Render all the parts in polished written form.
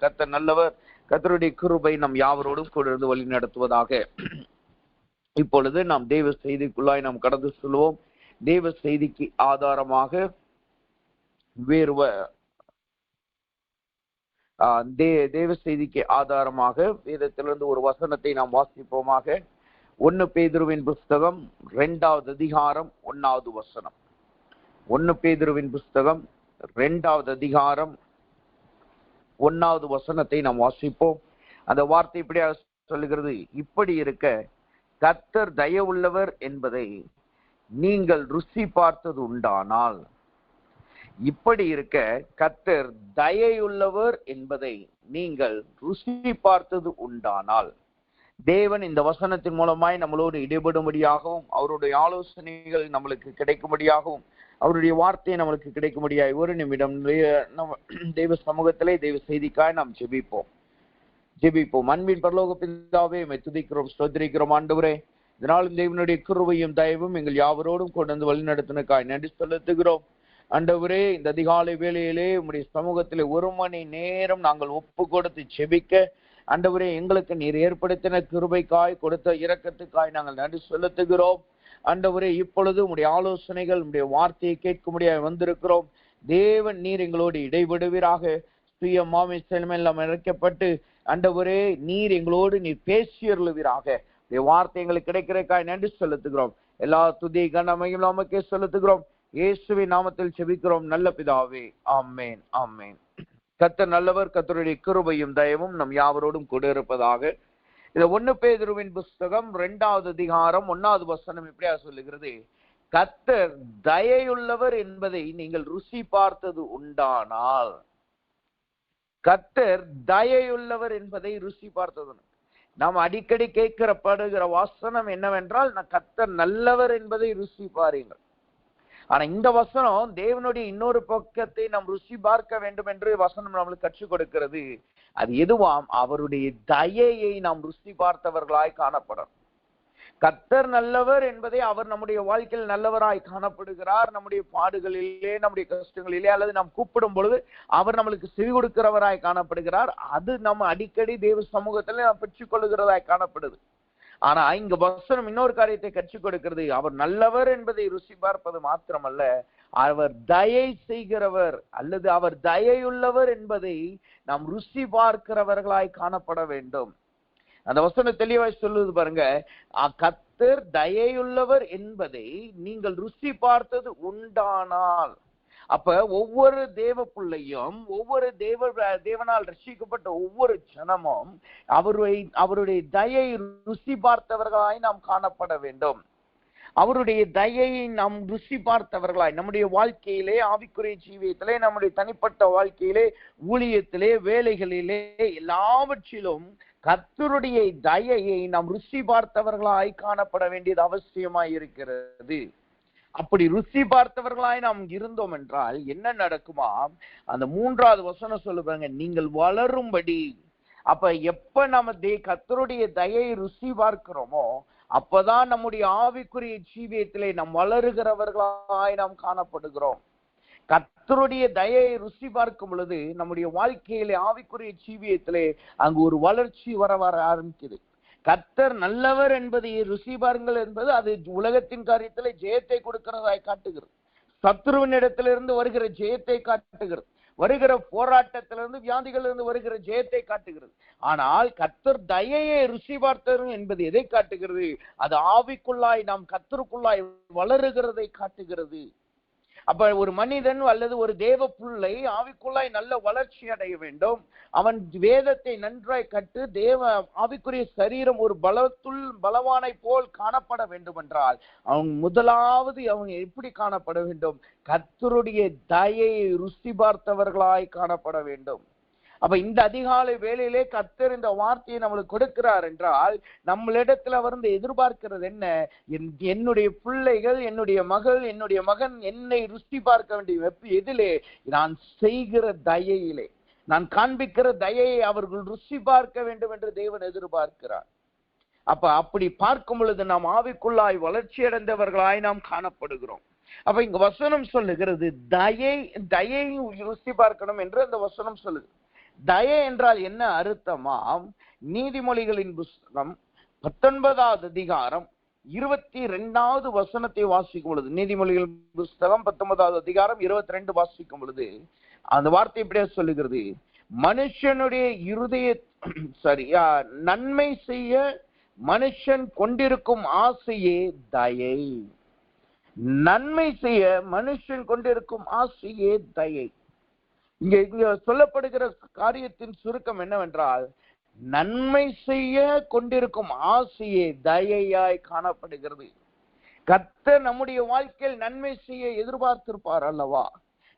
கர்த்தர் நல்லவர். கர்த்தருடைய கிருபை நம் யாவரோடும் கூட இருந்து வழி நடத்துவதாக. இப்பொழுது நாம் தேவ செய்திக்குள்ளாய் நாம் கடந்து செல்வோம். தேவ செய்திக்கு ஆதாரமாக தேவ செய்திக்கு ஆதாரமாக வேதத்திலிருந்து ஒரு வசனத்தை நாம் வாசிப்போமாக. 1 பேதுருவின் புஸ்தகம் 2வது அதிகாரம் 1வது வசனம். 1 பேதுருவின் புஸ்தகம் 2வது அதிகாரம் 1வது வசனத்தை நாம் வாசிப்போம். அந்த வார்த்தை இப்படியாக சொல்லுகிறது: இப்படி இருக்க கர்த்தர் தயவுள்ளவர் என்பதை நீங்கள் ருசி பார்த்தது உண்டானால். இப்படி இருக்க கர்த்தர் தயையுள்ளவர் என்பதை நீங்கள் ருசி பார்த்தது உண்டானால். தேவன் இந்த வசனத்தின் மூலமாய் நம்மளோடு இடைபடும்படியாகவும், அவருடைய ஆலோசனைகள் நம்மளுக்கு கிடைக்கும்படியாகவும், அவருடைய வார்த்தை நம்மளுக்கு கிடைக்கும்படியாக ஒரு நிமிடம் தெய்வ சமூகத்திலே தெய்வ செய்திக்காய் நாம் ஜெபிப்போம். அன்பின் பரலோக பிதாவே, துதிக்கிறோம், ஸ்தோத்திரிக்கிறோம். ஆண்டவரே, இதனாலும் தேவனுடைய கிருபையும் தயவும் எங்கள் யாவரோடும் கொண்டு வந்து வழி நடத்தினக்காய் நன்றி செலுத்துகிறோம். ஆண்டவரே, இந்த அதிகாலை வேளையிலே உம்முடைய சமூகத்திலே 1 மணி நேரம் நாங்கள் ஒப்பு கொடுத்து ஜெபிக்க, ஆண்டவரே, எங்களுக்கு நீர் ஏற்படுத்தின கிருபைக்காய், கொடுத்த இரக்கத்துக்காய் நாங்கள் நன்றி செலுத்துகிறோம். ஆண்டவரே, இப்பொழுது உம்முடைய ஆலோசனைகள், உம்முடைய வார்த்தையை கேட்கும்படியாக வந்திருக்கிறோம். தேவன் நீர் எங்களோடு இடைபடுவீராக. சுய மாமிசம் எல்லாம் இணைக்கப்பட்டு ஆண்டவரே, நீர் எங்களோடு நீர் பேசியருளுவீராக. வார்த்தை எங்களுக்கு கிடைக்கிறக்காய் நன்றி செலுத்துகிறோம். எல்லா துதி கனமையும் நமக்கே செலுத்துகிறோம். இயேசுவின் நாமத்தில் செபிக்கிறோம் நல்ல பிதாவே, ஆமென், ஆமென். கர்த்தர் நல்லவர். கர்த்தருடைய கிருபையும் தயவும் நம் யாவரோடும் கூட இருப்பதாக. இந்த 1 பேதுருவின் புஸ்தகம் 2வது அதிகாரம் 1வது வசனம் இப்படியா சொல்லுகிறது: கர்த்தர் தயையுள்ளவர் என்பதை நீங்கள் ருசி பார்த்தது உண்டானால். கர்த்தர் தயையுள்ளவர் என்பதை ருசி பார்த்தது. நாம் அடிக்கடி கேட்கிறப்படுகிற வசனம் என்னவென்றால், கர்த்தர் நல்லவர் என்பதை ருசி பாருங்கள். ஆனா இந்த வசனம் தேவனுடைய இன்னொரு பக்கத்தை நாம் ருசி பார்க்க வேண்டும் என்று வசனம் நம்மளுக்கு கற்றுக் கொடுக்கிறது. அது எதுவாம்? அவருடைய தயையை நாம் ருசி பார்த்தவர்களாய் காணப்படும். கர்த்தர் நல்லவர் என்பதை அவர் நம்முடைய வாழ்க்கையில் நல்லவராய் காணப்படுகிறார். நம்முடைய பாடுகளிலே, நம்முடைய கஷ்டங்களிலே, அல்லது நாம் கூப்பிடும் பொழுது அவர் நம்மளுக்கு செவி கொடுக்கிறவராய் காணப்படுகிறார். அது நம்ம அடிக்கடி தேவ சமூகத்திலே நாம் பெற்றுக் கொள்ளுகிறதாய் காணப்படுது. ஆனா இங்க வசனம் இன்னொரு காரியத்தை கற்றுக் கொடுக்கிறது. அவர் நல்லவர் என்பதை ருசி பார்ப்பது மாத்திரமல்ல, அவர் தயை செய்கிறவர் அல்லது அவர் தயையுள்ளவர் என்பதை நாம் ருசி பார்க்கிறவர்களாய் காணப்பட வேண்டும். அந்த வசனம் தெளிவாய் சொல்லுது பாருங்க. கர்த்தர் தயையுள்ளவர் என்பதை நீங்கள் ருசி பார்த்தது உண்டானால். அப்ப ஒவ்வொரு தேவ பிள்ளையும், ஒவ்வொரு தேவனால் ரட்சிக்கப்பட்ட ஒவ்வொரு ஜனமும் அவருடைய தயை ருசி பார்த்தவர்களாய் நாம் காணப்பட வேண்டும். அவருடைய தயையை நாம் ருசி பார்த்தவர்களாய் நம்முடைய வாழ்க்கையிலே, ஆவிக்குரிய ஜீவியத்திலே, நம்முடைய தனிப்பட்ட வாழ்க்கையிலே, ஊழியத்திலே, வேலைகளிலே, எல்லாவற்றிலும் கர்த்தருடைய தயையை நாம் ருசி பார்த்தவர்களாய் காணப்பட வேண்டியது அவசியமாய் இருக்கிறது. அப்படி ருசி பார்த்தவர்களாய் நாம் இருந்தோம் என்றால் என்ன நடக்குமா? அந்த 3வது வசனம் சொல்லுவாங்க, நீங்கள் வளரும்படி. அப்ப எப்ப நம்ம கர்த்தருடைய தயை ருசி பார்க்கிறோமோ அப்பதான் நம்முடைய ஆவிக்குரிய ஜீவியத்திலே நாம் வளருகிறவர்களாய் நாம் காணப்படுகிறோம். கர்த்தருடைய தயை ருசி பார்க்கும் பொழுது நம்முடைய வாழ்க்கையிலே, ஆவிக்குரிய ஜீவியத்திலே அங்கு ஒரு வளர்ச்சி வர ஆரம்பிக்குது. கர்த்தர் நல்லவர் என்பதை ருசி பாருங்கள் என்பது அது உலகத்தின் காரியத்திலே ஜெயத்தை கொடுக்கிறதாய் காட்டுகிறது. சத்ருவின் இடத்திலிருந்து வருகிற ஜெயத்தை காட்டுகிறது. வருகிற போராட்டத்திலிருந்து, வியாதிகளிலிருந்து வருகிற ஜெயத்தை காட்டுகிறது. ஆனால் கர்த்தர் தயையை ருசி பார்த்தவர்கள் என்பது எதை காட்டுகிறது? அது ஆவிக்குள்ளாய் நாம் கர்த்தருக்குள்ளாய் வளருகிறதை காட்டுகிறது. அப்ப ஒரு மனிதன் அல்லது ஒரு தேவ பிள்ளை ஆவிக்குள்ளாய் நல்ல வளர்ச்சி அடைய வேண்டும். அவன் வேதத்தை நன்றாய் கற்று தேவ ஆவிக்குரிய சரீரம் ஒரு பலவானை போல் காணப்பட வேண்டும் என்றால் அவன் முதலாவது அவன் எப்படி காணப்பட வேண்டும்? கர்த்தருடைய தயையை ருசி பார்த்தவர்களாய் காணப்பட வேண்டும். அப்ப இந்த அதிகாலை வேளையிலே கர்த்தர் இந்த வார்த்தையை நம்மளுக்கு கொடுக்கிறார் என்றால் நம்மளிடத்துல வந்து எதிர்பார்க்கிறது என்ன? என்னுடைய பிள்ளைகள், என்னுடைய மகள், என்னுடைய மகன் என்னை ருசி பார்க்க வேண்டிய எதிலே? நான் செய்கிற தயையிலே, நான் காண்பிக்கிற தயையை அவர்கள் ருசி பார்க்க வேண்டும் என்று தேவன் எதிர்பார்க்கிறார். அப்ப அப்படி பார்க்கும் பொழுது நாம் ஆவிக்குள்ளாய் வளர்ச்சி அடைந்தவர்களாய் நாம் காணப்படுகிறோம். அப்ப இங்க வசனம் சொல்லுகிறது தயை ருசி பார்க்கணும் என்று அந்த வசனம் சொல்லுது. தயை என்றால் என்ன அர்த்தமாம்? நீதிமொழிகளின் புஸ்தகம் 19வது அதிகாரம் 22வது வசனத்தை வாசிக்கும் பொழுது, நீதிமொழிகள் புஸ்தகம் 19வது அதிகாரம் 22 வாசிக்கும் பொழுது அந்த வார்த்தை இப்படியே சொல்லுகிறது, மனுஷனுடைய இருதய நன்மை செய்ய மனுஷன் கொண்டிருக்கும் ஆசையே தயை. நன்மை செய்ய மனுஷன் கொண்டிருக்கும் ஆசையே தயை. இங்க சொல்லப்படுகிற காரியத்தின் சுருக்கம் என்னவென்றால், நன்மை செய்ய கொண்டிருக்கும் ஆசையே தயையாய் காணப்படுகிறது. கர்த்தர் நம்முடைய வாழ்க்கையில் நன்மை செய்ய எதிர்பார்த்திருப்பார் அல்லவா?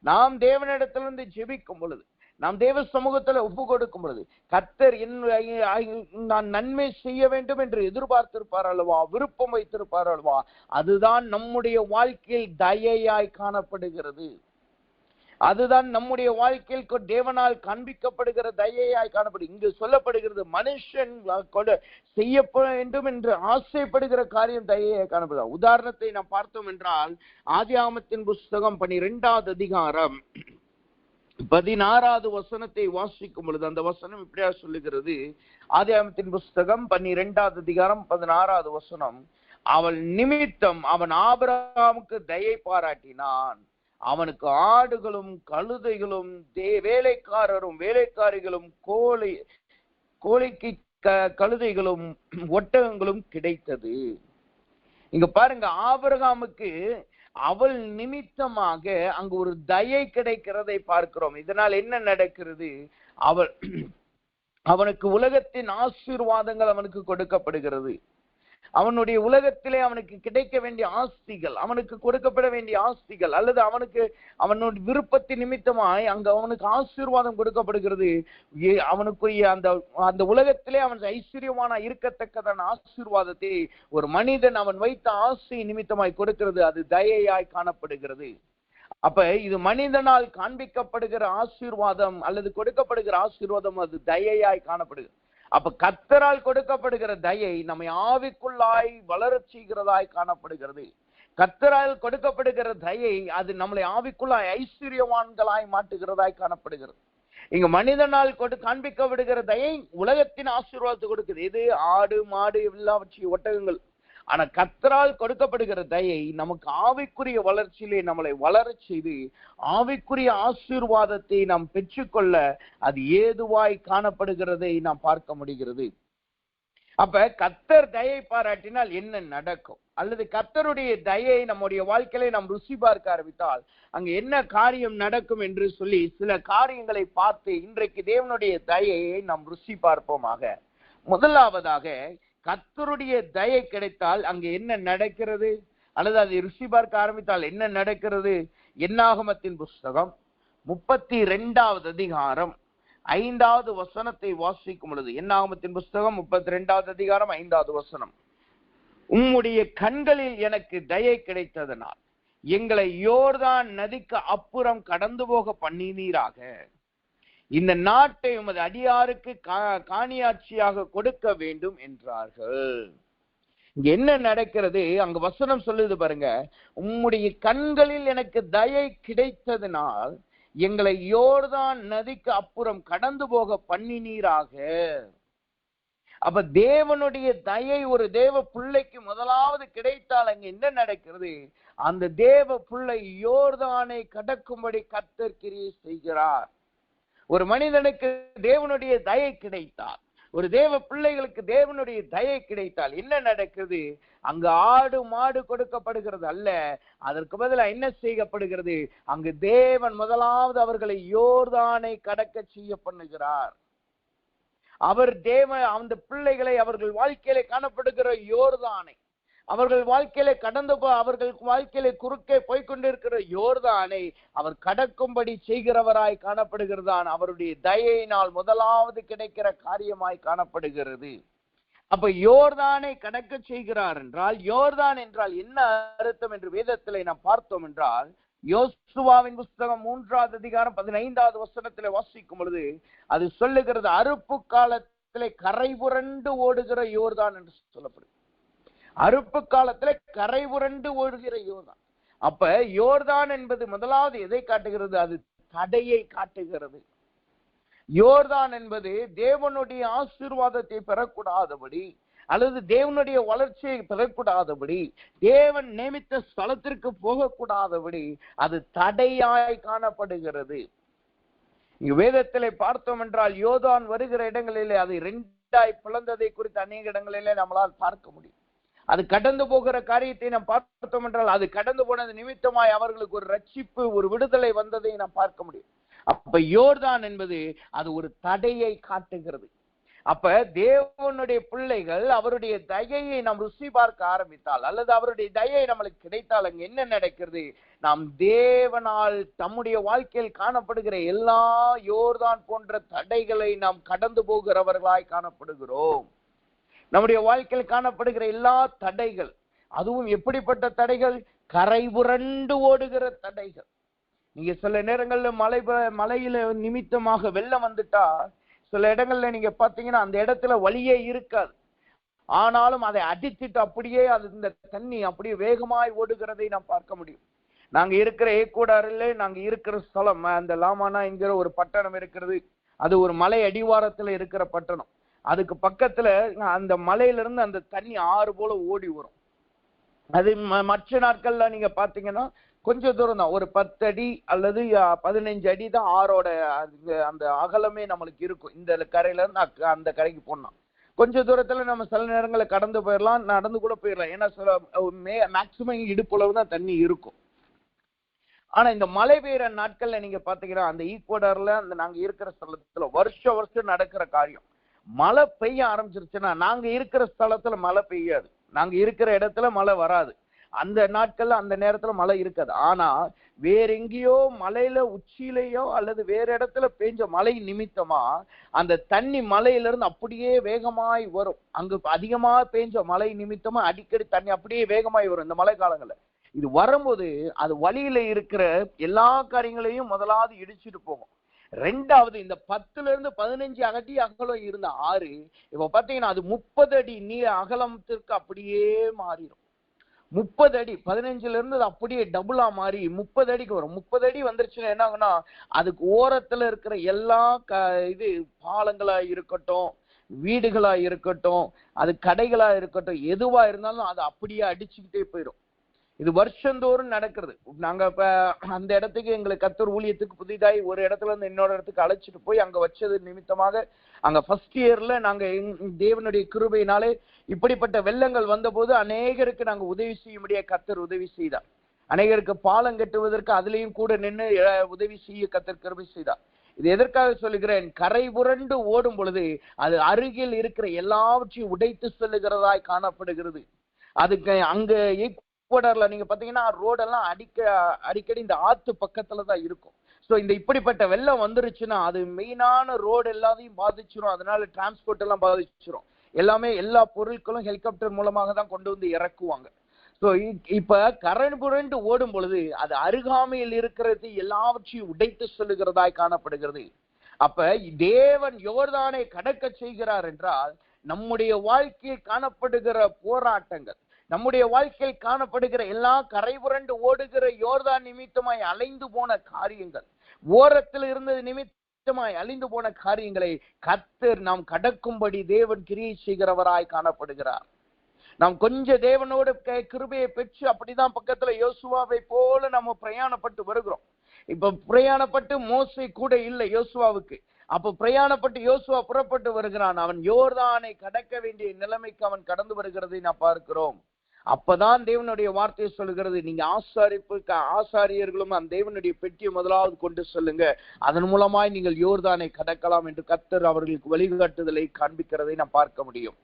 நாம் தேவனிடத்திலிருந்து ஜெபிக்கும் பொழுது, நாம் தேவ சமூகத்துல ஒப்பு கொடுக்கும் பொழுது, கர்த்தர் நான் நன்மை செய்ய வேண்டும் என்று எதிர்பார்த்திருப்பார் அல்லவா, விருப்பம் வைத்திருப்பார் அல்லவா? அதுதான் நம்முடைய வாழ்க்கையில் தயையாய் காணப்படுகிறது. அதுதான் நம்முடைய வாழ்க்கையில் தேவனால் காண்பிக்கப்படுகிற தயையாய் காணப்படும். இங்கு சொல்லப்படுகிறது, மனுஷன் செய்ய வேண்டும் என்று ஆசைப்படுகிற காரியம் தயையாய் காணப்படுகிறது. உதாரணத்தை நாம் பார்த்தோம் என்றால், ஆதியாகமத்தின் புஸ்தகம் 12வது அதிகாரம் 16வது வசனத்தை வாசிக்கும் பொழுது அந்த வசனம் இப்படியா சொல்லுகிறது. ஆதியாகமத்தின் புஸ்தகம் 12வது அதிகாரம் 16வது வசனம், அவள் நிமித்தம் அவன் ஆபிரகாமுக்கு தயை பாராட்டினான், அவனுக்கு ஆடுகளும் கழுதைகளும் வேலைக்காரரும் வேலைக்காரிகளும் கோழிக்கு கழுதைகளும் ஒட்டகங்களும் கிடைத்தது. இங்க பாருங்க, ஆபிரகாமுக்கு அவள் நிமித்தமாக அங்கு ஒரு தயை கிடைக்கிறதை பார்க்கிறோம். இதனால் என்ன நடக்கிறது? அவனுக்கு உலகத்தின் ஆசீர்வாதங்கள் அவனுக்கு கொடுக்கப்படுகிறது. அவனுடைய உலகத்திலே அவனுக்கு கிடைக்க வேண்டிய ஆஸ்திகள், அவனுக்கு கொடுக்கப்பட வேண்டிய ஆஸ்திகள், அல்லது அவனுடைய விருப்பத்தின் நிமித்தமாய் அங்கு அவனுக்கு ஆசீர்வாதம் கொடுக்கப்படுகிறது. அவனுக்குரிய அந்த உலகத்திலே அவன் ஐஸ்வர்யமான இருக்கத்தக்கதான ஆசீர்வாதத்தை ஒரு மனிதன் அவன் வைத்த ஆசை நிமித்தமாய் கொடுக்கிறது. அது தயையாய் காணப்படுகிறது. அப்ப இது மனிதனால் காண்பிக்கப்படுகிற ஆசீர்வாதம் அல்லது கொடுக்கப்படுகிற ஆசீர்வாதம், அது தயையாய் காணப்படுகிறது. அப்ப கர்த்தரால் கொடுக்கப்படுகிற தயை நம்மை ஆவிக்குள்ளாய் வளரச் செய்கிறதாய் காணப்படுகிறது. கர்த்தரால் கொடுக்கப்படுகிற தயை அது நம்மளை ஆவிக்குள்ளாய் ஐஸ்வர்யவான்களாய் மாட்டுகிறதாய் காணப்படுகிறது. இங்க மனிதனால் காண்பிக்கப்படுகிற தயை உலகத்தின் ஆசீர்வாதத்தை கொடுக்குது. இது ஆடு மாடு எல்லாவற்றையும் ஒட்டகங்கள். ஆனா கர்த்தரால் கொடுக்கப்படுகிற தயை நமக்கு ஆவிக்குரிய வளர்ச்சியிலே நம்மளை வளரச் செய்து ஆவிக்குரிய ஆசீர்வாதத்தை நாம் பெற்றுக்கொள்ள அது ஏதுவாய் காணப்படுகிறதை நாம் பார்க்க முடிகிறது. அப்ப கர்த்தர் தயை பாராட்டினால் என்ன நடக்கும்? அல்லது கர்த்தருடைய தயை நம்முடைய வாழ்க்கையில நாம் ருசி பார்க்க ஆரம்பித்தால் அங்க என்ன காரியம் நடக்கும் என்று சொல்லி சில காரியங்களை பார்த்து இன்றைக்கு தேவனுடைய தயையை நாம் ருசி பார்ப்போமாக. முதலாவதாக, கர்த்தருடைய தயை கிடைத்தால் அங்க என்ன நடக்கிறது, அல்லது அதை ருசி பார்க்க ஆரம்பித்தால் என்ன நடக்கிறது? என்னாகமத்தின் புஸ்தகம் 32வது அதிகாரம் 5வது வசனத்தை வாசிக்கும் பொழுது, என்னாகமத்தின் புஸ்தகம் 32வது அதிகாரம் 5வது வசனம், உம்முடைய கண்களில் எனக்கு தயை கிடைத்ததனால் எங்களை யோர்தான் நதிக்கு அப்புறம் கடந்து போக பண்ணினீராக, இந்த நாட்டை உமது அடியாருக்கு காணியாட்சியாக கொடுக்க வேண்டும் என்றார்கள். இங்க என்ன நடக்கிறது? அங்க வசனம் சொல்லுது பாருங்க, உம்முடைய கண்களில் எனக்கு தயை கிடைத்ததினால் எங்களை யோர்தான் நதிக்கு அப்புறம் கடந்து போக பண்ணினீராக. அப்ப தேவனுடைய தயை ஒரு தேவ பிள்ளைக்கு முதலாவது கிடைத்தால் அங்க என்ன நடக்கிறது? அந்த தேவ பிள்ளை யோர்தானை கடக்கும்படி கர்த்தர் கிரியை செய்கிறார். ஒரு மனிதனுக்கு தேவனுடைய தயை கிடைத்தால், ஒரு தேவ பிள்ளைகளுக்கு தேவனுடைய தயை கிடைத்தால் என்ன நடக்குது? அங்கு ஆடு மாடு கொடுக்கப்படுகிறது அல்ல, அதற்கு பதிலாக என்ன செய்யப்படுகிறது? அங்கு தேவன் முதலாவது அவர்களை யோர்தானை கடக்க செய்ய பண்ணுகிறார். அவர் அந்த பிள்ளைகளை அவர்கள் வாழ்க்கையில காணப்படுகிற யோர்தானை, அவர்கள் வாழ்க்கையில அவர்கள் வாழ்க்கையில குறுக்கே போய்கொண்டிருக்கிற யோர்தானை அவர் கடக்கும்படி செய்கிறவராய் காணப்படுகிறதான் அவருடைய தயையினால் முதலாவது கிடைக்கிற காரியமாய் காணப்படுகிறது. அப்ப யோர்தானை கடக்க செய்கிறார் என்றால், யோர்தான் என்றால் என்ன அர்த்தம் என்று வேதத்திலே நாம் பார்த்தோம் என்றால், யோசுவாவின் புஸ்தகம் 3வது அதிகாரம் 15வது வசனத்திலே வாசிக்கும் பொழுது அது சொல்லுகிறது, அறுப்பு காலத்திலே கரை புரண்டு ஓடுகிற யோர்தான் என்று சொல்லப்படுது. அறுப்பு காலத்துல கரை புரண்டு ஓடுகிற யோர்தான். அப்ப யோர்தான் என்பது முதலாவது எதை காட்டுகிறது? அது தடையை காட்டுகிறது. யோர்தான் என்பது தேவனுடைய ஆசீர்வாதத்தை பெறக்கூடாதபடி அல்லது தேவனுடைய வளர்ச்சியை பெறக்கூடாதபடி, தேவன் நியமித்த ஸ்தலத்திற்கு போகக்கூடாதபடி அது தடையாய் காணப்படுகிறது. வேதத்திலே பார்த்தோம் என்றால் யோர்தான் வருகிற இடங்களிலே அது 2ஆய் பிளந்ததை குறித்து அநேக இடங்களிலே நம்மளால் பார்க்க முடியும். அது கடந்து போகிற காரியத்தை நாம் பார்த்தோம் என்றால் அது கடந்து போனது நிமித்தமாய் அவர்களுக்கு ஒரு ரட்சிப்பு, ஒரு விடுதலை வந்ததை நாம் பார்க்க முடியும். அப்ப யோர்தான் என்பது அது ஒரு தடையை காட்டுகிறது. அப்ப தேவனுடைய பிள்ளைகள் அவருடைய தயையை நாம் ருசி பார்க்க ஆரம்பித்தால் அல்லது அவருடைய தயை நம்மளுக்கு கிடைத்தால் அங்க என்ன நடக்கிறது? நாம் தேவனால் தம்முடைய வாழ்க்கையில் காணப்படுகிற எல்லா யோர்தான் போன்ற தடைகளை நாம் கடந்து போகிறவர்களாய் காணப்படுகிறோம். நம்முடைய வாழ்க்கையில் காணப்படுகிற எல்லா தடைகள், அதுவும் எப்படிப்பட்ட தடைகள்? கரை புரண்டு ஓடுகிற தடைகள். நீங்க சில நேரங்கள்ல மலையில நிமித்தமாக வெள்ளம் வந்துட்டா சில இடங்கள்ல நீங்க பாத்தீங்கன்னா அந்த இடத்துல வழியே இருக்காது. ஆனாலும் அதை அடித்துட்டு அப்படியே அது இந்த தண்ணி அப்படியே வேகமாய் ஓடுகிறதை நாம் பார்க்க முடியும். நாங்க இருக்கிற ஏக்கூடாரில் நாங்க இருக்கிற ஸ்தலம் அந்த லாமானா என்கிற ஒரு பட்டணம் இருக்கிறது. அது ஒரு மலை அடிவாரத்துல இருக்கிற பட்டணம். அதுக்கு பக்கத்துல அந்த மலையிலிருந்து அந்த தண்ணி ஆறு போல ஓடி வரும். அது மற்ற நாட்கள்ல நீங்க பாத்தீங்கன்னா கொஞ்சம் தூரம் தான், ஒரு 10 அடி அல்லது 15 அடி தான் ஆறோட அந்த அகலமே நம்மளுக்கு இருக்கும். இந்த கரையில இருந்து அந்த கரைக்கு போனோம் கொஞ்ச தூரத்துல நம்ம சில நேரங்களை கடந்து போயிடலாம், நடந்து கூட போயிடலாம். ஏன்னா சில மேக்சிமம் இடுப்புளவு தான் தண்ணி இருக்கும். ஆனா இந்த மழை பெய்யற நாட்கள்ல நீங்க பாத்தீங்கன்னா அந்த ஈக்குவடர்ல அந்த நாங்க இருக்கிற ஸ்தலத்துல வருஷம் நடக்கிற காரியம், மழை பெய்ய ஆரம்பிச்சிருச்சுன்னா நாங்க இருக்கிற ஸ்தலத்துல மழை பெய்யாது, நாங்க இருக்கிற இடத்துல மழை வராது. அந்த நாட்கள்ல அந்த நேரத்துல மழை இருக்காது. ஆனா வேற எங்கேயோ மலையில உச்சியிலேயோ அல்லது வேற இடத்துல பெஞ்ச மழை நிமித்தமா அந்த தண்ணி மலையில இருந்து அப்படியே வேகமாய் வரும். அங்கு அதிகமா பெஞ்ச மழை நிமித்தமா அடிக்கடி தண்ணி அப்படியே வேகமாய் வரும் இந்த மழை காலங்கள்ல. இது வரும்போது அது வழியில இருக்கிற எல்லா காரியங்களையும் முதலாவது இடிச்சுட்டு போகும். ரெண்டாவது இந்த 10 இருந்து 15 அடி அகலம் இருந்த ஆறு இப்ப பாத்தீங்கன்னா அது 30 அடி அகலத்திற்கு அப்படியே மாறிடும். 30 அடி 15ல இருந்து அப்படியே டபுளா மாறி 30 அடிக்கு வரும். 30 அடி வந்துருச்சுன்னா என்ன ஆகுனா அதுக்கு ஓரத்துல இருக்கிற எல்லா இது பாலங்களா இருக்கட்டும், வீடுகளா இருக்கட்டும், அது கடைகளா இருக்கட்டும், எதுவா இருந்தாலும் அது அப்படியே அடிச்சுக்கிட்டே போயிடும். இது வருஷந்தோறும் நடக்கிறது. நாங்க இப்ப அந்த இடத்துக்கு எங்களுக்கு கர்த்தர் ஊழியத்துக்கு புதிதாய் ஒரு இடத்துல இருந்து இன்னொரு இடத்துக்கு அழைச்சிட்டு போய் அங்க வச்சது நிமித்தமாக அங்க ஃபர்ஸ்ட் இயர்ல நாங்க தேவனுடைய கிருபையினாலே இப்படிப்பட்ட வெள்ளங்கள் வந்த போது அநேகருக்கு நாங்க உதவி செய்ய முடிய கர்த்தர் உதவி செய்தார். அநேகருக்கு பாலம் கட்டுவதற்கு அதுலயும் கூட நின்று உதவி செய்ய கர்த்தர் கிருபை செய்தார். இது எதற்காக சொல்லுகிறேன்? கரை புரண்டு ஓடும் பொழுது அது அருகில் இருக்கிற எல்லாவற்றையும் உடைத்து செல்லுகிறதாய் காணப்படுகிறது. அதுக்கு அங்க நீங்க பாத்தீங்கன்னா ரோடெல்லாம் அடிக்கடி இந்த ஆத்து பக்கத்துல தான் இருக்கும். சோ இந்த இப்படிப்பட்ட வெள்ளம் வந்துருச்சுன்னா அது மெயினான ரோடு எல்லாத்தையும் பாதிச்சிரும். அதனால டிரான்ஸ்போர்ட் எல்லாம் பாதிச்சிரும். எல்லாமே எல்லா பொருட்களும் ஹெலிகாப்டர் மூலமாக தான் கொண்டு வந்து இறக்குவாங்க. சோ இப்ப கரண் புரண்டு ஓடும் பொழுது அது அருகாமையில் இருக்கிறது எல்லாவற்றையும் உடைத்து செல்லுகிறதாய் காணப்படுகிறது. அப்ப தேவன் யோர்தானை கடக்க செய்கிறார் என்றால் நம்முடைய வாழ்க்கையில் காணப்படுகிற போராட்டங்கள், நம்முடைய வாழ்க்கையில் காணப்படுகிற எல்லா கரை புரண்டு ஓடுகிற யோர்தான் நிமித்தமாய் அலைந்து போன காரியங்கள், ஓரத்தில் இருந்தது நிமித்தமாய் அழிந்து போன காரியங்களை கர்த்தர் நாம் கடக்கும்படி தேவன் கிரியை செய்கிறவராய் காணப்படுகிறார். நாம் கொஞ்சம் தேவனோட கிருபையை பெற்று அப்படிதான் பக்கத்துல யோசுவாவை போல நம்ம பிரயாணப்பட்டு வருகிறோம். இப்ப பிரயாணப்பட்டு மோசே கூட இல்லை யோசுவாவுக்கு. அப்ப பிரயாணப்பட்டு யோசுவா புறப்பட்டு வருகிறான். அவன் யோர்தானை கடக்க வேண்டிய நிலைமைக்கு அவன் கடந்து வருகிறதை நான் பார்க்கிறோம். அப்பதான் தேவனுடைய வார்த்தையை சொல்லுகிறது, நீங்க ஆசாரியர்களும் அந்த தேவனுடைய பெட்டியை முதலாவது கொண்டு சொல்லுங்க, அதன் மூலமாய் நீங்கள் யோர்தானை கடக்கலாம் என்று கர்த்தர் அவர்களுக்கு வழிகாட்டுதலை காண்பிக்கிறதை நாம் பார்க்க முடியும்.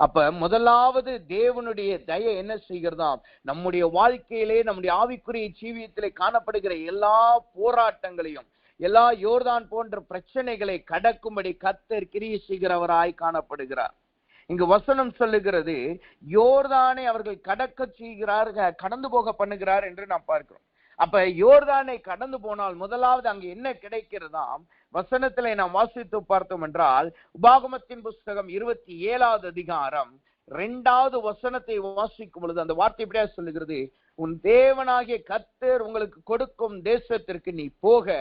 அப்ப முதலாவது தேவனுடைய தயை என்ன செய்கிறதாம்? நம்முடைய வாழ்க்கையிலே நம்முடைய ஆவிக்குரிய ஜீவியத்திலே காணப்படுகிற எல்லா போராட்டங்களையும், எல்லா யோர்தான் போன்ற பிரச்சனைகளை கடக்கும்படி கர்த்தர் கிரியை செய்கிறவராய் காணப்படுகிறார். இங்கு வசனம் சொல்லுகிறது, யோர்தானை அவர்கள் கடக்க செய்கிறார், கடந்து போக பண்ணுகிறார் என்று நாம் பார்க்கிறோம். அப்ப யோர்தானை கடந்து போனால் முதலாவது அங்கு என்ன கிடைக்கிறதாம்? வசனத்திலே நாம் வாசித்து பார்த்தோம் என்றால் உபாகமத்தின் புஸ்தகம் 27வது அதிகாரம் 2வது வசனத்தை வாசிக்கும் பொழுது அந்த வார்த்தை இப்படியா சொல்லுகிறது, உன் தேவனாகிய கர்த்தர் உங்களுக்கு கொடுக்கும் தேசத்திற்கு நீ போக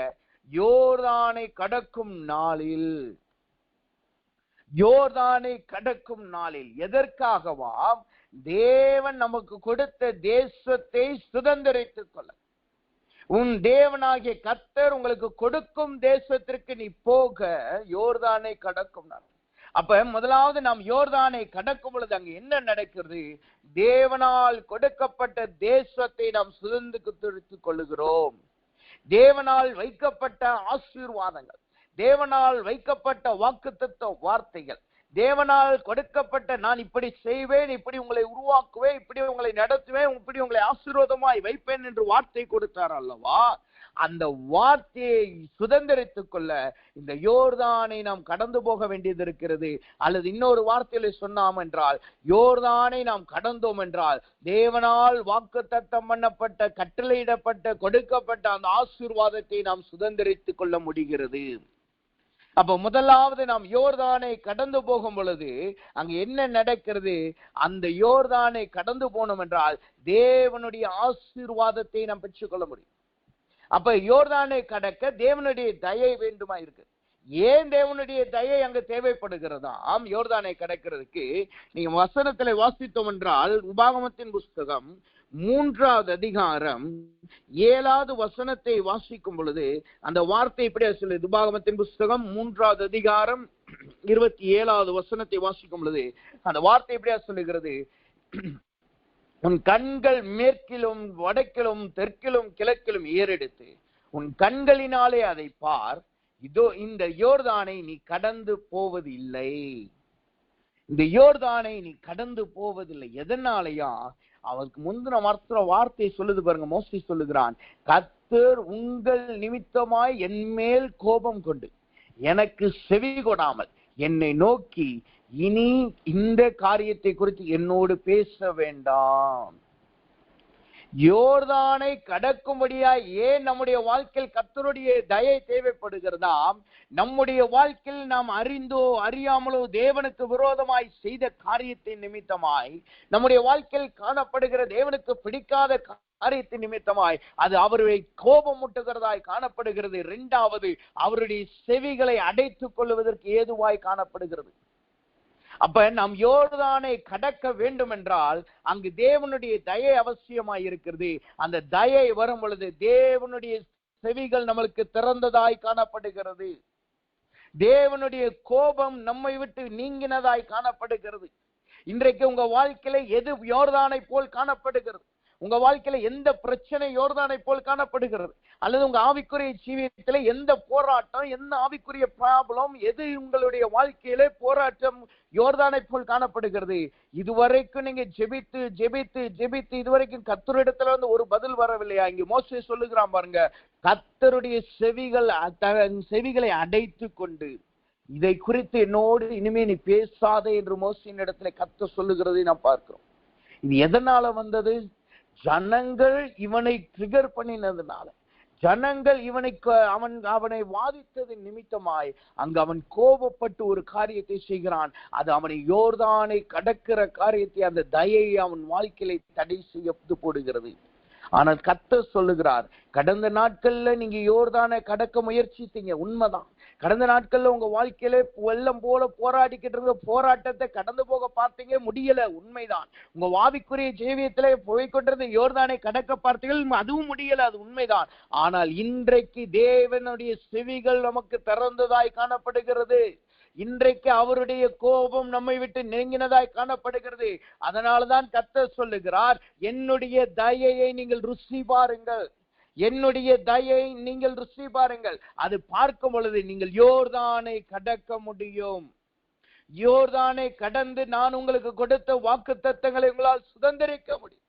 யோர்தானை கடக்கும் நாளில், யோர்தானை கடக்கும் நாளில் எதற்காகவாம்? தேவன் நமக்கு கொடுத்த தேசத்தை சுதந்திரித்துக் கொள்ள. உன் தேவனாகிய கர்த்தர் உங்களுக்கு கொடுக்கும் தேசத்திற்கு நீ போக யோர்தானை கடக்கும் நாள். அப்ப முதலாவது நாம் யோர்தானை கடக்கும் பொழுது அங்க என்ன நடக்கிறது? தேவனால் கொடுக்கப்பட்ட தேசத்தை நாம் சுதந்திரித்துக் கொள்ளுகிறோம். தேவனால் வைக்கப்பட்ட ஆசீர்வாதங்கள், தேவனால் வைக்கப்பட்ட வாக்குத்தத்த வார்த்தைகள், தேவனால் கொடுக்கப்பட்ட நான் இப்படி செய்வேன், இப்படி உங்களை உருவாக்குவேன், இப்படி உங்களை நடத்துவேன், இப்படி உங்களை ஆசீர்வாதமாய் வைப்பேன் என்று வார்த்தை கொடுத்தார் அல்லவா? அந்த வார்த்தையை சுதந்திரித்துக் கொள்ள இந்த யோர்தானை நாம் கடந்து போக வேண்டியது இருக்கிறது. அல்லது இன்னொரு வார்த்தையில சொன்னோம் என்றால், யோர்தானை நாம் கடந்தோம் என்றால் தேவனால் வாக்குத்தத்தம் பண்ணப்பட்ட, கட்டளையிடப்பட்ட, கொடுக்கப்பட்ட அந்த ஆசீர்வாதத்தை நாம் சுதந்திரித்துக் கொள்ள முடிகிறது. அப்ப முதலாவது நாம் யோர்தானை கடந்து போகும் பொழுது அங்க என்ன நடக்கிறது? அந்த யோர்தானை கடந்து போனோம் என்றால் தேவனுடைய ஆசீர்வாதத்தை நாம் பெற்றுக்கொள்ள முடியும். அப்ப யோர்தானை கடக்க தேவனுடைய தயை வேண்டுமா இருக்கு. ஏன் தேவனுடைய தயை அங்கு தேவைப்படுகிறதாம்? யோர்தானை கடக்கிறதுக்கு நீங்க வசனத்துல வாசித்தோம் என்றால், உபாகமத்தின் புஸ்தகம் 3வது அதிகாரம் 7வது வசனத்தை வாசிக்கும் பொழுது அந்த வார்த்தை இப்படியா சொல்லுது. உபாகமத்தின் புஸ்தகம் 3வது அதிகாரம் 27வது வசனத்தை வாசிக்கும் பொழுது அந்த வார்த்தை இப்படியா சொல்லுகிறது. உன் கண்கள் மேற்கிலும் வடக்கிலும் தெற்கிலும் கிழக்கிலும் ஏறெடுத்து உன் கண்களினாலே அதை பார். இதோ இந்த யோர்தானை நீ கடந்து போவதில்லை. இந்த யோர்தானை நீ கடந்து போவதில்லை. எதனாலயா? அவருக்கு முந்தின வார்த்தை சொல்லுது பாருங்க. மோசே சொல்லுகிறான், கர்த்தர் உங்கள் நிமித்தமாய் என் மேல் கோபம் கொண்டு எனக்கு செவி கொடாமல் என்னை நோக்கி இனி இந்த காரியத்தை குறித்து என்னோடு பேச வேண்டாம். யோர்தானை கடக்கும்படியா ஏன் நம்முடைய வாழ்க்கையில் கர்த்தருடைய தயை தேவைப்படுகிறதாம்? நம்முடைய வாழ்க்கையில் நாம் அறிந்தோ அறியாமலோ தேவனுக்கு விரோதமாய் செய்த காரியத்தின் நிமித்தமாய், நம்முடைய வாழ்க்கையில் காணப்படுகிற தேவனுக்கு பிடிக்காத காரியத்தின் நிமித்தமாய் அது அவருடைய கோபமூட்டுகிறதாய் காணப்படுகிறது. இரண்டாவது, அவருடைய செவிகளை அடைத்துக் கொள்வதற்கு ஏதுவாய் காணப்படுகிறது. அப்ப நாம் யோர்தானை கடக்க வேண்டும் என்றால் அங்கு தேவனுடைய தயை அவசியமாய் இருக்கிறது. அந்த தயை வரும் பொழுது தேவனுடைய செவிகள் நம்மளுக்கு திறந்ததாய் காணப்படுகிறது. தேவனுடைய கோபம் நம்மை விட்டு நீங்கினதாய் காணப்படுகிறது. இன்றைக்கு உங்க வாழ்க்கையில எது யோர்தானை போல் காணப்படுகிறது? உங்க வாழ்க்கையில எந்த பிரச்சனை யோர்தானை போல் காணப்படுகிறது? அல்லது உங்க ஆவிக்குரிய ஜீவியத்தில எந்த போராட்டம், எந்த ஆவிக்குரிய ப்ராப்ளம், எது உங்களுடைய வாழ்க்கையில போராட்டம் யோர்தானை போல் காணப்படுகிறது? இதுவரைக்கும் நீங்க ஜெபித்து ஜெபித்து ஜெபித்து இதுவரைக்கும் கர்த்தரிடத்துல வந்து ஒரு பதில் வரவில்லையா? இங்க மோசே சொல்லுகிறான் பாருங்க, கர்த்தருடைய செவிகளை அடைத்து கொண்டு இதை குறித்து என்னோடு இனிமே நீ பேசாதே என்று மோசேயின் இடத்துல கர்த்தர் சொல்லுகிறதை நாம் பார்க்கிறோம். இது எதனால வந்தது? ஜனங்கள் இவனை ட்ரிகர் பண்ணினதுனால, ஜனங்கள் அவனை வாதித்ததின் நிமித்தமாய் அங்கு அவன் கோபப்பட்டு ஒரு காரியத்தை செய்கிறான். அது அவனை யோர்தானை கடக்கிற காரியத்தை, அந்த தயை அவன் வாழ்க்கையில தடை செய்ய போடுகிறது. ஆனால் கர்த்தர் சொல்லுகிறார், கடந்த நாட்கள்ல நீங்க யோர்தானை கடக்க முயற்சித்தீங்க, உண்மைதான். கடந்த நாட்கள்ல உங்க வாழ்க்கையில வெள்ளம் போல போராடிக்கிட்டு இருந்த போராட்டத்தை கடந்து போக பார்த்தீங்க, முடியல, உண்மைதான். உங்க ஆவிக்குரிய ஜீவியத்திலே போய்கொண்டிருந்த யோர்தானை கடக்க பார்த்தீர்கள், அதுவும் முடியல, அது உண்மைதான். ஆனால் இன்றைக்கு தேவனுடைய செவிகள் நமக்கு திறந்ததாய் காணப்படுகிறது. இன்றைக்கு அவருடைய கோபம் நம்மை விட்டு நீங்கினதாய் காணப்படுகிறது. அதனால்தான் கர்த்தர் சொல்லுகிறார், என்னுடைய தயையை நீங்கள் ருசி பாருங்கள், என்னுடைய தயை நீங்கள் ருசி பாருங்கள். அது பார்க்கும் பொழுது நீங்கள் யோர்தானை கடக்க முடியும். யோர்தானை கடந்து நான் உங்களுக்கு கொடுத்த வாக்குத்தத்தங்களை உங்களால் சுதந்திரிக்க முடியும்.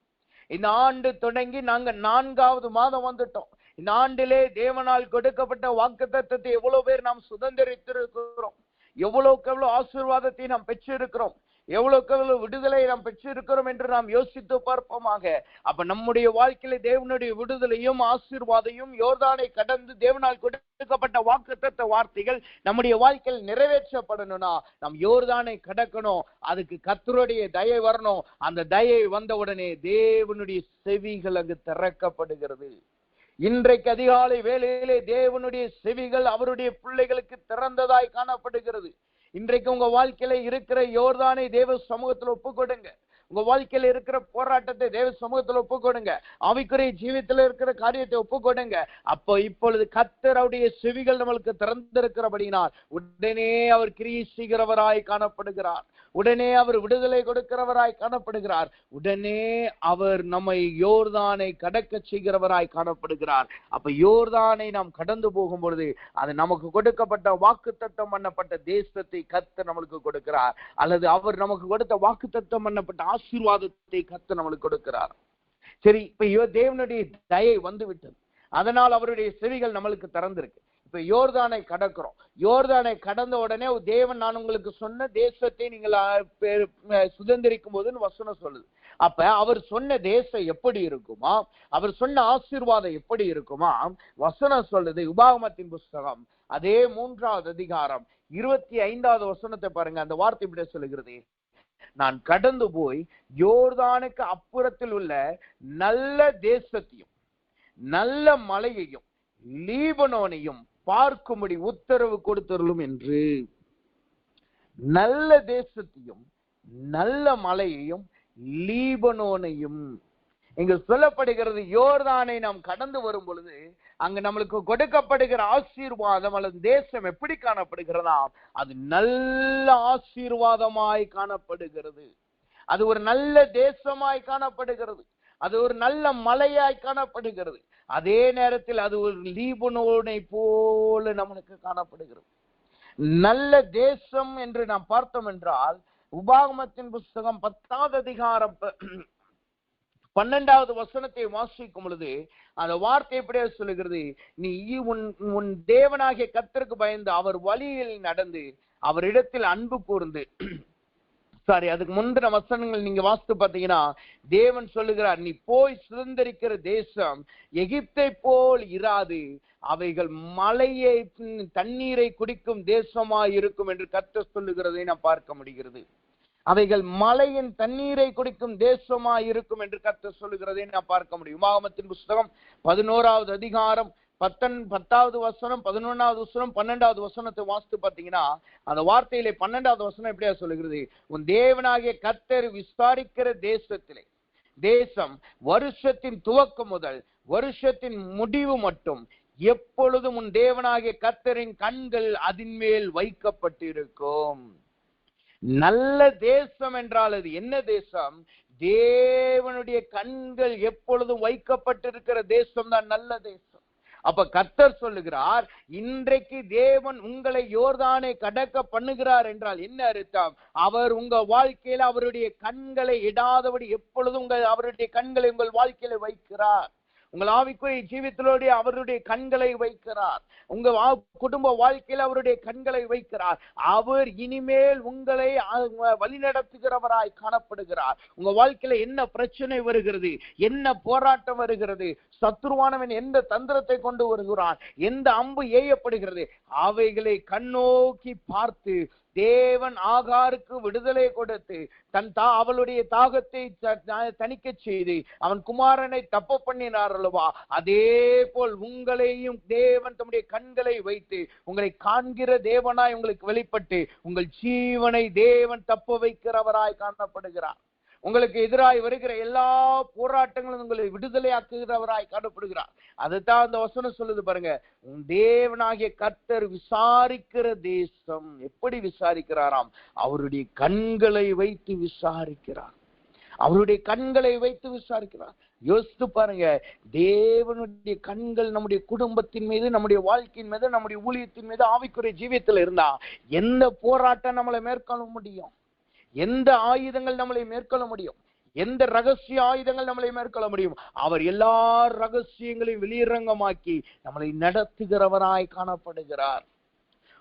இந்த ஆண்டு தொடங்கி நாங்க 4வது மாதம் வந்துட்டோம். இந்த ஆண்டிலே தேவனால் கொடுக்கப்பட்ட வாக்குத்தத்தத்தை எவ்வளவு பேர் நாம் சுதந்திரித்திருக்கிறோம், எவ்வளவுக்கு எவ்வளவு ஆசீர்வாதத்தை நாம் பெற்றிருக்கிறோம், எவ்வளவுக்கு எவ்வளவு விடுதலை நாம் பெற்றிருக்கிறோம் என்று நாம் யோசித்து பார்ப்போமாக. அப்ப நம்முடைய வாழ்க்கையில தேவனுடைய விடுதலையும் ஆசீர்வாதையும் யோர்தானை கடந்து தேவனால் கொடுக்கப்பட்ட வாக்குத்தத்த வார்த்தைகள் நம்முடைய வாழ்க்கையில் நிறைவேற்றப்படணும்னா நாம் யோர்தானை கடக்கணும். அதுக்கு கர்த்தருடைய தயை வரணும். அந்த தயை வந்த உடனே தேவனுடைய செவிகள் அங்கு திறக்கப்படுகிறது. இன்றைக்கு அதிகாலை வேளையிலே தேவனுடைய செவிகள் அவருடைய பிள்ளைகளுக்கு திறந்ததாய் காணப்படுகிறது. இன்றைக்கு உங்க வாழ்க்கையில இருக்கிற யோர்தானை தேவ சமூகத்தில் ஒப்பு கொடுங்க. உங்க வாழ்க்கையில இருக்கிற போராட்டத்தை தேவ சமூகத்தில் ஒப்பு கொடுங்க. ஆவிக்குரிய ஜீவித்துல இருக்கிற காரியத்தை ஒப்பு கொடுங்க. அப்போ இப்பொழுது கர்த்தர் அவருடைய செவிகள் நம்மளுக்கு திறந்திருக்கிறபடினால் உடனே அவர் கிரியை செய்கிறவராய் காணப்படுகிறார். உடனே அவர் விடுதலை கொடுக்கிறவராய் காணப்படுகிறார். உடனே அவர் நம்மை யோர்தானை கடக்க செய்கிறவராய் காணப்படுகிறார். அப்ப யோர்தானை நாம் கடந்து போகும் பொழுது அது நமக்கு கொடுக்கப்பட்ட வாக்குத்தத்தம் பண்ணப்பட்ட தேசத்தை கர்த்தர் நம்மளுக்கு கொடுக்கிறார். அல்லது அவர் நமக்கு கொடுத்த வாக்குத்தத்தம் பண்ணப்பட்ட ஆசீர்வாதத்தை கர்த்தர் நம்மளுக்கு கொடுக்கிறார். சரி, இப்ப தேவனுடைய தயை வந்து விட்டது. அதனால் அவருடைய செவிகள் நம்மளுக்கு திறந்திருக்கு. இப்ப யோர்தானை கடக்கிறோம். யோர்தானை கடந்த உடனே தேவன் நான் உங்களுக்கு சொன்ன தேசத்தை நீங்கள் சுதந்திரிக்கும் போதுன்னு வசனம் சொல்லுது. அப்ப அவர் சொன்ன தேசம் எப்படி இருக்குமா, அவர் சொன்ன ஆசீர்வாதம் எப்படி இருக்குமா, வசனம் சொல்லுது. உபாகமத்தின் புஸ்தகம் அதே 3வது அதிகாரம் 25வது வசனத்தை பாருங்க. அந்த வார்த்தை இப்படி சொல்லுகிறது, நான் கடந்து போய் யோர்தானுக்கு அப்புறத்தில் உள்ள நல்ல தேசத்தையும் நல்ல மலையையும் லீபனோனையும் பார்க்கும்படி உத்தரவு கொடுத்தருளும் என்று. நல்ல தேசத்தையும் நல்ல மலையையும் லீபனோனையும் இங்கு சொல்லப்படுகிறது. யோர்தானை நாம் கடந்து வரும் பொழுது அங்க நம்மளுக்கு கொடுக்கப்படுகிற ஆசீர்வாதம் அல்லது தேசம் எப்படி காணப்படுகிறதா, அது நல்ல ஆசீர்வாதமாய் காணப்படுகிறது. அது ஒரு நல்ல தேசமாய் காணப்படுகிறது. அது ஒரு நல்ல மலையாய் காணப்படுகிறது. அதே நேரத்தில் அது ஒரு லீபனோனை போல நம்மளுக்கு காணப்படுகிறது. நல்ல தேசம் என்று நாம் பார்த்தோம் என்றால் உபாகமத்தின் புஸ்தகம் 10வது அதிகாரம் 12வது வசனத்தை வாசிக்கும் பொழுது அந்த வார்த்தை எப்படியா சொல்லுகிறது, நீ உன் தேவனாகிய கர்த்தருக்கு பயந்து அவர் வழியில் நடந்து அவரிடத்தில் அன்பு கூர்ந்து, அதுக்கு முந்தின வசனங்கள் நீங்க வாசித்து பார்த்தீங்கன்னா தேவன் சொல்லுகிறார், நீ போய் சுதந்திரிக்கிற தேசம் எகிப்தை போல் இராது, அவைகள் மலையை தண்ணீரை குடிக்கும் தேசமாய் இருக்கும் என்று கர்த்தர் சொல்லுகிறதை நாம் பார்க்க முடிகிறது. அவைகள் மலையின் தண்ணீரை குடிக்கும் தேசமாய் இருக்கும் என்று கர்த்தர் சொல்லுகிறதை நாம் பார்க்க முடியும். உபாகமத்தின் புஸ்தகம் 11வது அதிகாரம் 10வது வசனம் 11வது வசனம் 12வது வசனத்தை வாசித்து பார்த்தீங்கன்னா அந்த வார்த்தையிலே 12வது வசனம் எப்படியா சொல்லுகிறது, உன் தேவனாகிய கர்த்தர் விசாரிக்கிற தேசத்திலே, தேசம் வருஷத்தின் துவக்கம் முதல் வருஷத்தின் முடிவு மட்டும் எப்பொழுதும் உன் தேவனாகிய கர்த்தரின் கண்கள் அதன் மேல் வைக்கப்பட்டிருக்கும். நல்ல தேசம் என்றால் அது என்ன தேசம்? தேவனுடைய கண்கள் எப்பொழுதும் வைக்கப்பட்டிருக்கிற தேசம் தான் நல்ல தேசம். அப்ப கர்த்தர் சொல்லுகிறார், இன்றைக்கு தேவன் உங்களை யோர்தானை கடக்க பண்ணுகிறார் என்றால் என்ன அர்த்தம்? அவர் உங்க வாழ்க்கையில அவருடைய கண்களை இடாதபடி எப்பொழுதும் அவருடைய கண்களை உங்கள் வாழ்க்கையில வைக்கிறார். உங்கள் ஆவிக்குரிய ஜீவித்தலோடு அவருடைய கண்களை வைக்கிறார். உங்க குடும்ப வாழ்க்கையில் அவருடைய கண்களை வைக்கிறார். அவர் இனிமேல் உங்களை வழிநடத்துகிறவராய் காணப்படுகிறார். உங்க வாழ்க்கையில என்ன பிரச்சனை வருகிறது, என்ன போராட்டம் வருகிறது, சத்துருவானவன் எந்த தந்திரத்தை கொண்டு வருகிறான், எந்த அம்பு ஏயப்படுகிறது, அவைகளை கண்ணோக்கி பார்த்து தேவன் ஆகாருக்கு விடுதலை கொடுத்து அவளுடைய தாகத்தை தணிக்க செய்து அவன் குமாரனை தப்ப பண்ணினார் அல்லவா, அதே போல் உங்களையும் தேவன் தம்முடைய கண்களை வைத்து உங்களை காண்கிற தேவனாய் உங்களுக்கு வெளிப்பட்டு உங்கள் ஜீவனை தேவன் தப்ப வைக்கிறவராய் காணப்படுகிறார். உங்களுக்கு எதிராய் வருகிற எல்லா போராட்டங்களும் உங்களை விடுதலையாக்குகிறவராய் காணப்படுகிறார். அதுதான் அந்த வசனம் சொல்லுது பாருங்க, உன் தேவனாகிய கர்த்தர் விசாரிக்கிற தேசம். எப்படி விசாரிக்கிறாராம்? அவருடைய கண்களை வைத்து விசாரிக்கிறார். அவருடைய கண்களை வைத்து விசாரிக்கிறார். யோசித்து பாருங்க, தேவனுடைய கண்கள் நம்முடைய குடும்பத்தின் மீது, நம்முடைய வாழ்க்கையின் மீது, நம்முடைய ஊழியத்தின் மீது, ஆவிக்குரிய ஜீவியத்தில் இருந்தா எந்த போராட்டம் நம்மளை மேற்கொள்ள முடியும்? எந்த ஆயுதங்கள் நம்மளை மேற்கொள்ள முடியும்? எந்த ரகசிய ஆயுதங்கள் நம்மளை மேற்கொள்ள முடியும்? அவர் எல்லா ரகசியங்களையும் வெளியரங்கமாக்கி நம்மளை நடத்துகிறவராய் காணப்படுகிறார்.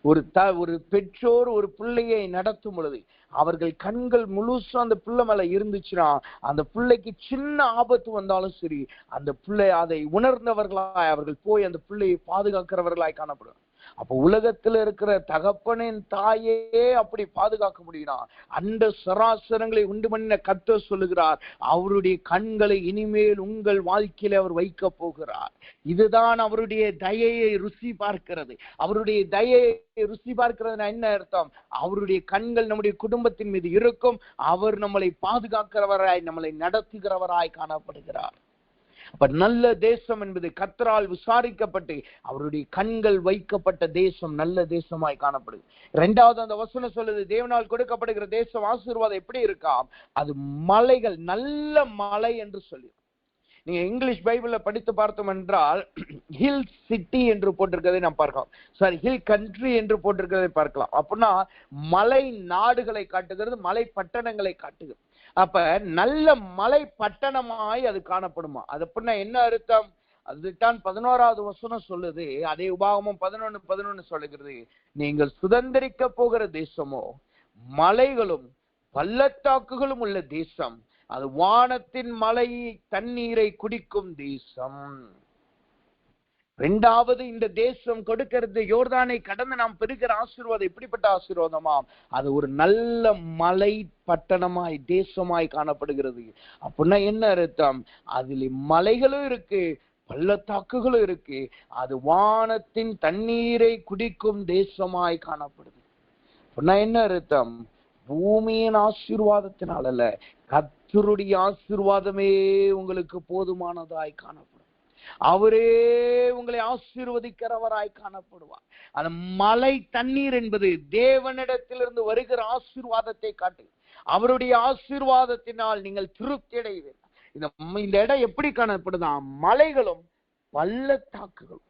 ஒரு பெற்றோர் ஒரு பிள்ளையை நடத்தும் பொழுது அவர்கள் கண்கள் முழுசும் அந்த பிள்ளை மேல இருந்துச்சுன்னா அந்த பிள்ளைக்கு சின்ன ஆபத்து வந்தாலும் சரி, அந்த பிள்ளை அதை உணர்ந்தவர்களாய் அவர்கள் போய் அந்த பிள்ளையை பாதுகாக்கிறவர்களாய் காணப்படுவார். அப்ப உலகத்துல இருக்கிற தகப்பனின் தாயே அப்படி பாதுகாக்க முடியும்னா அந்த சராசரங்களை உண்டு பண்ணின கர்த்தர் சொல்லுகிறார், அவருடைய கண்களை இனிமேல் உங்கள் வாழ்க்கையில அவர் வைக்க போகிறார். இதுதான் அவருடைய தயையை ருசி பார்க்கிறது. அவருடைய தயையை ருசி பார்க்கிறதுனா என்ன அர்த்தம்? அவருடைய கண்கள் நம்முடைய குடும்பத்தின் மீது இருக்கும். அவர் நம்மளை பாதுகாக்கிறவராய், நம்மளை நடத்துகிறவராய் காணப்படுகிறார். அப்ப நல்ல தேசம் என்பது கர்த்தரால் விசாரிக்கப்பட்டு அவருடைய கண்கள் வைக்கப்பட்ட தேசம் நல்ல தேசமாய் காணப்படுது. இரண்டாவது அந்த வசனம் சொல்லுது, தேவனால் கொடுக்கப்படுகிற தேசம் ஆசீர்வாதம் எப்படி இருக்காம்? அது மலைகள், நல்ல மலை என்று சொல்லி. நீங்க இங்கிலீஷ் பைபிள்ல படித்து பார்த்தோம் என்றால் ஹில் சிட்டி என்று போட்டிருக்கிறதை நாம் பார்க்கலாம். சாரி, ஹில் கண்ட்ரி என்று போட்டிருக்கிறதை பார்க்கலாம். அப்படின்னா மலை நாடுகளை காட்டுகிறது, மலை பட்டணங்களை காட்டுகிறது. அப்ப நல்ல மலை பட்டணமாய் அது காணப்படுமா? அது அப்படின்னா என்ன அர்த்தம்? அதுதான் 11வது வசனம் சொல்லுது. அதே உபாகமம் 11:11 சொல்லுகிறது, நீங்கள் சுதந்திரிக்க போகிற தேசமோ மலைகளும் பள்ளத்தாக்குகளும் உள்ள தேசம், அது வானத்தின் மலை தண்ணீரை குடிக்கும் தேசம். இரண்டாவது, இந்த தேசம் கொடுக்கிறது யோர்தானை கடந்து நாம் பெறுகிற ஆசீர்வாதம் எப்படிப்பட்ட ஆசீர்வாதமாம்? அது ஒரு நல்ல மலை பட்டணமாய் தேசமாய் காணப்படுகிறது. அப்படின்னா என்ன அர்த்தம்? அதில் மலைகளும் இருக்கு, பள்ளத்தாக்குகளும் இருக்கு. அது வானத்தின் தண்ணீரை குடிக்கும் தேசமாய் காணப்படுது. அப்படின்னா என்ன அர்த்தம்? பூமியின் ஆசீர்வாதத்தினால் அல்ல, கர்த்தருடைய ஆசீர்வாதமே உங்களுக்கு போதுமானதாய் காணப்படும். அவரே உங்களை ஆசீர்வதிக்கிறவராய் காணப்படுவார். அந்த மலை தண்ணீர் என்பது தேவனிடத்திலிருந்து வருகிற ஆசீர்வாதத்தை காட்டு. அவருடைய ஆசீர்வாதத்தினால் நீங்கள் திருப்தி அடைவீர்கள். இந்த இடம் எப்படி காணப்படுதா? மலைகளும் பள்ளத்தாக்குகளும்.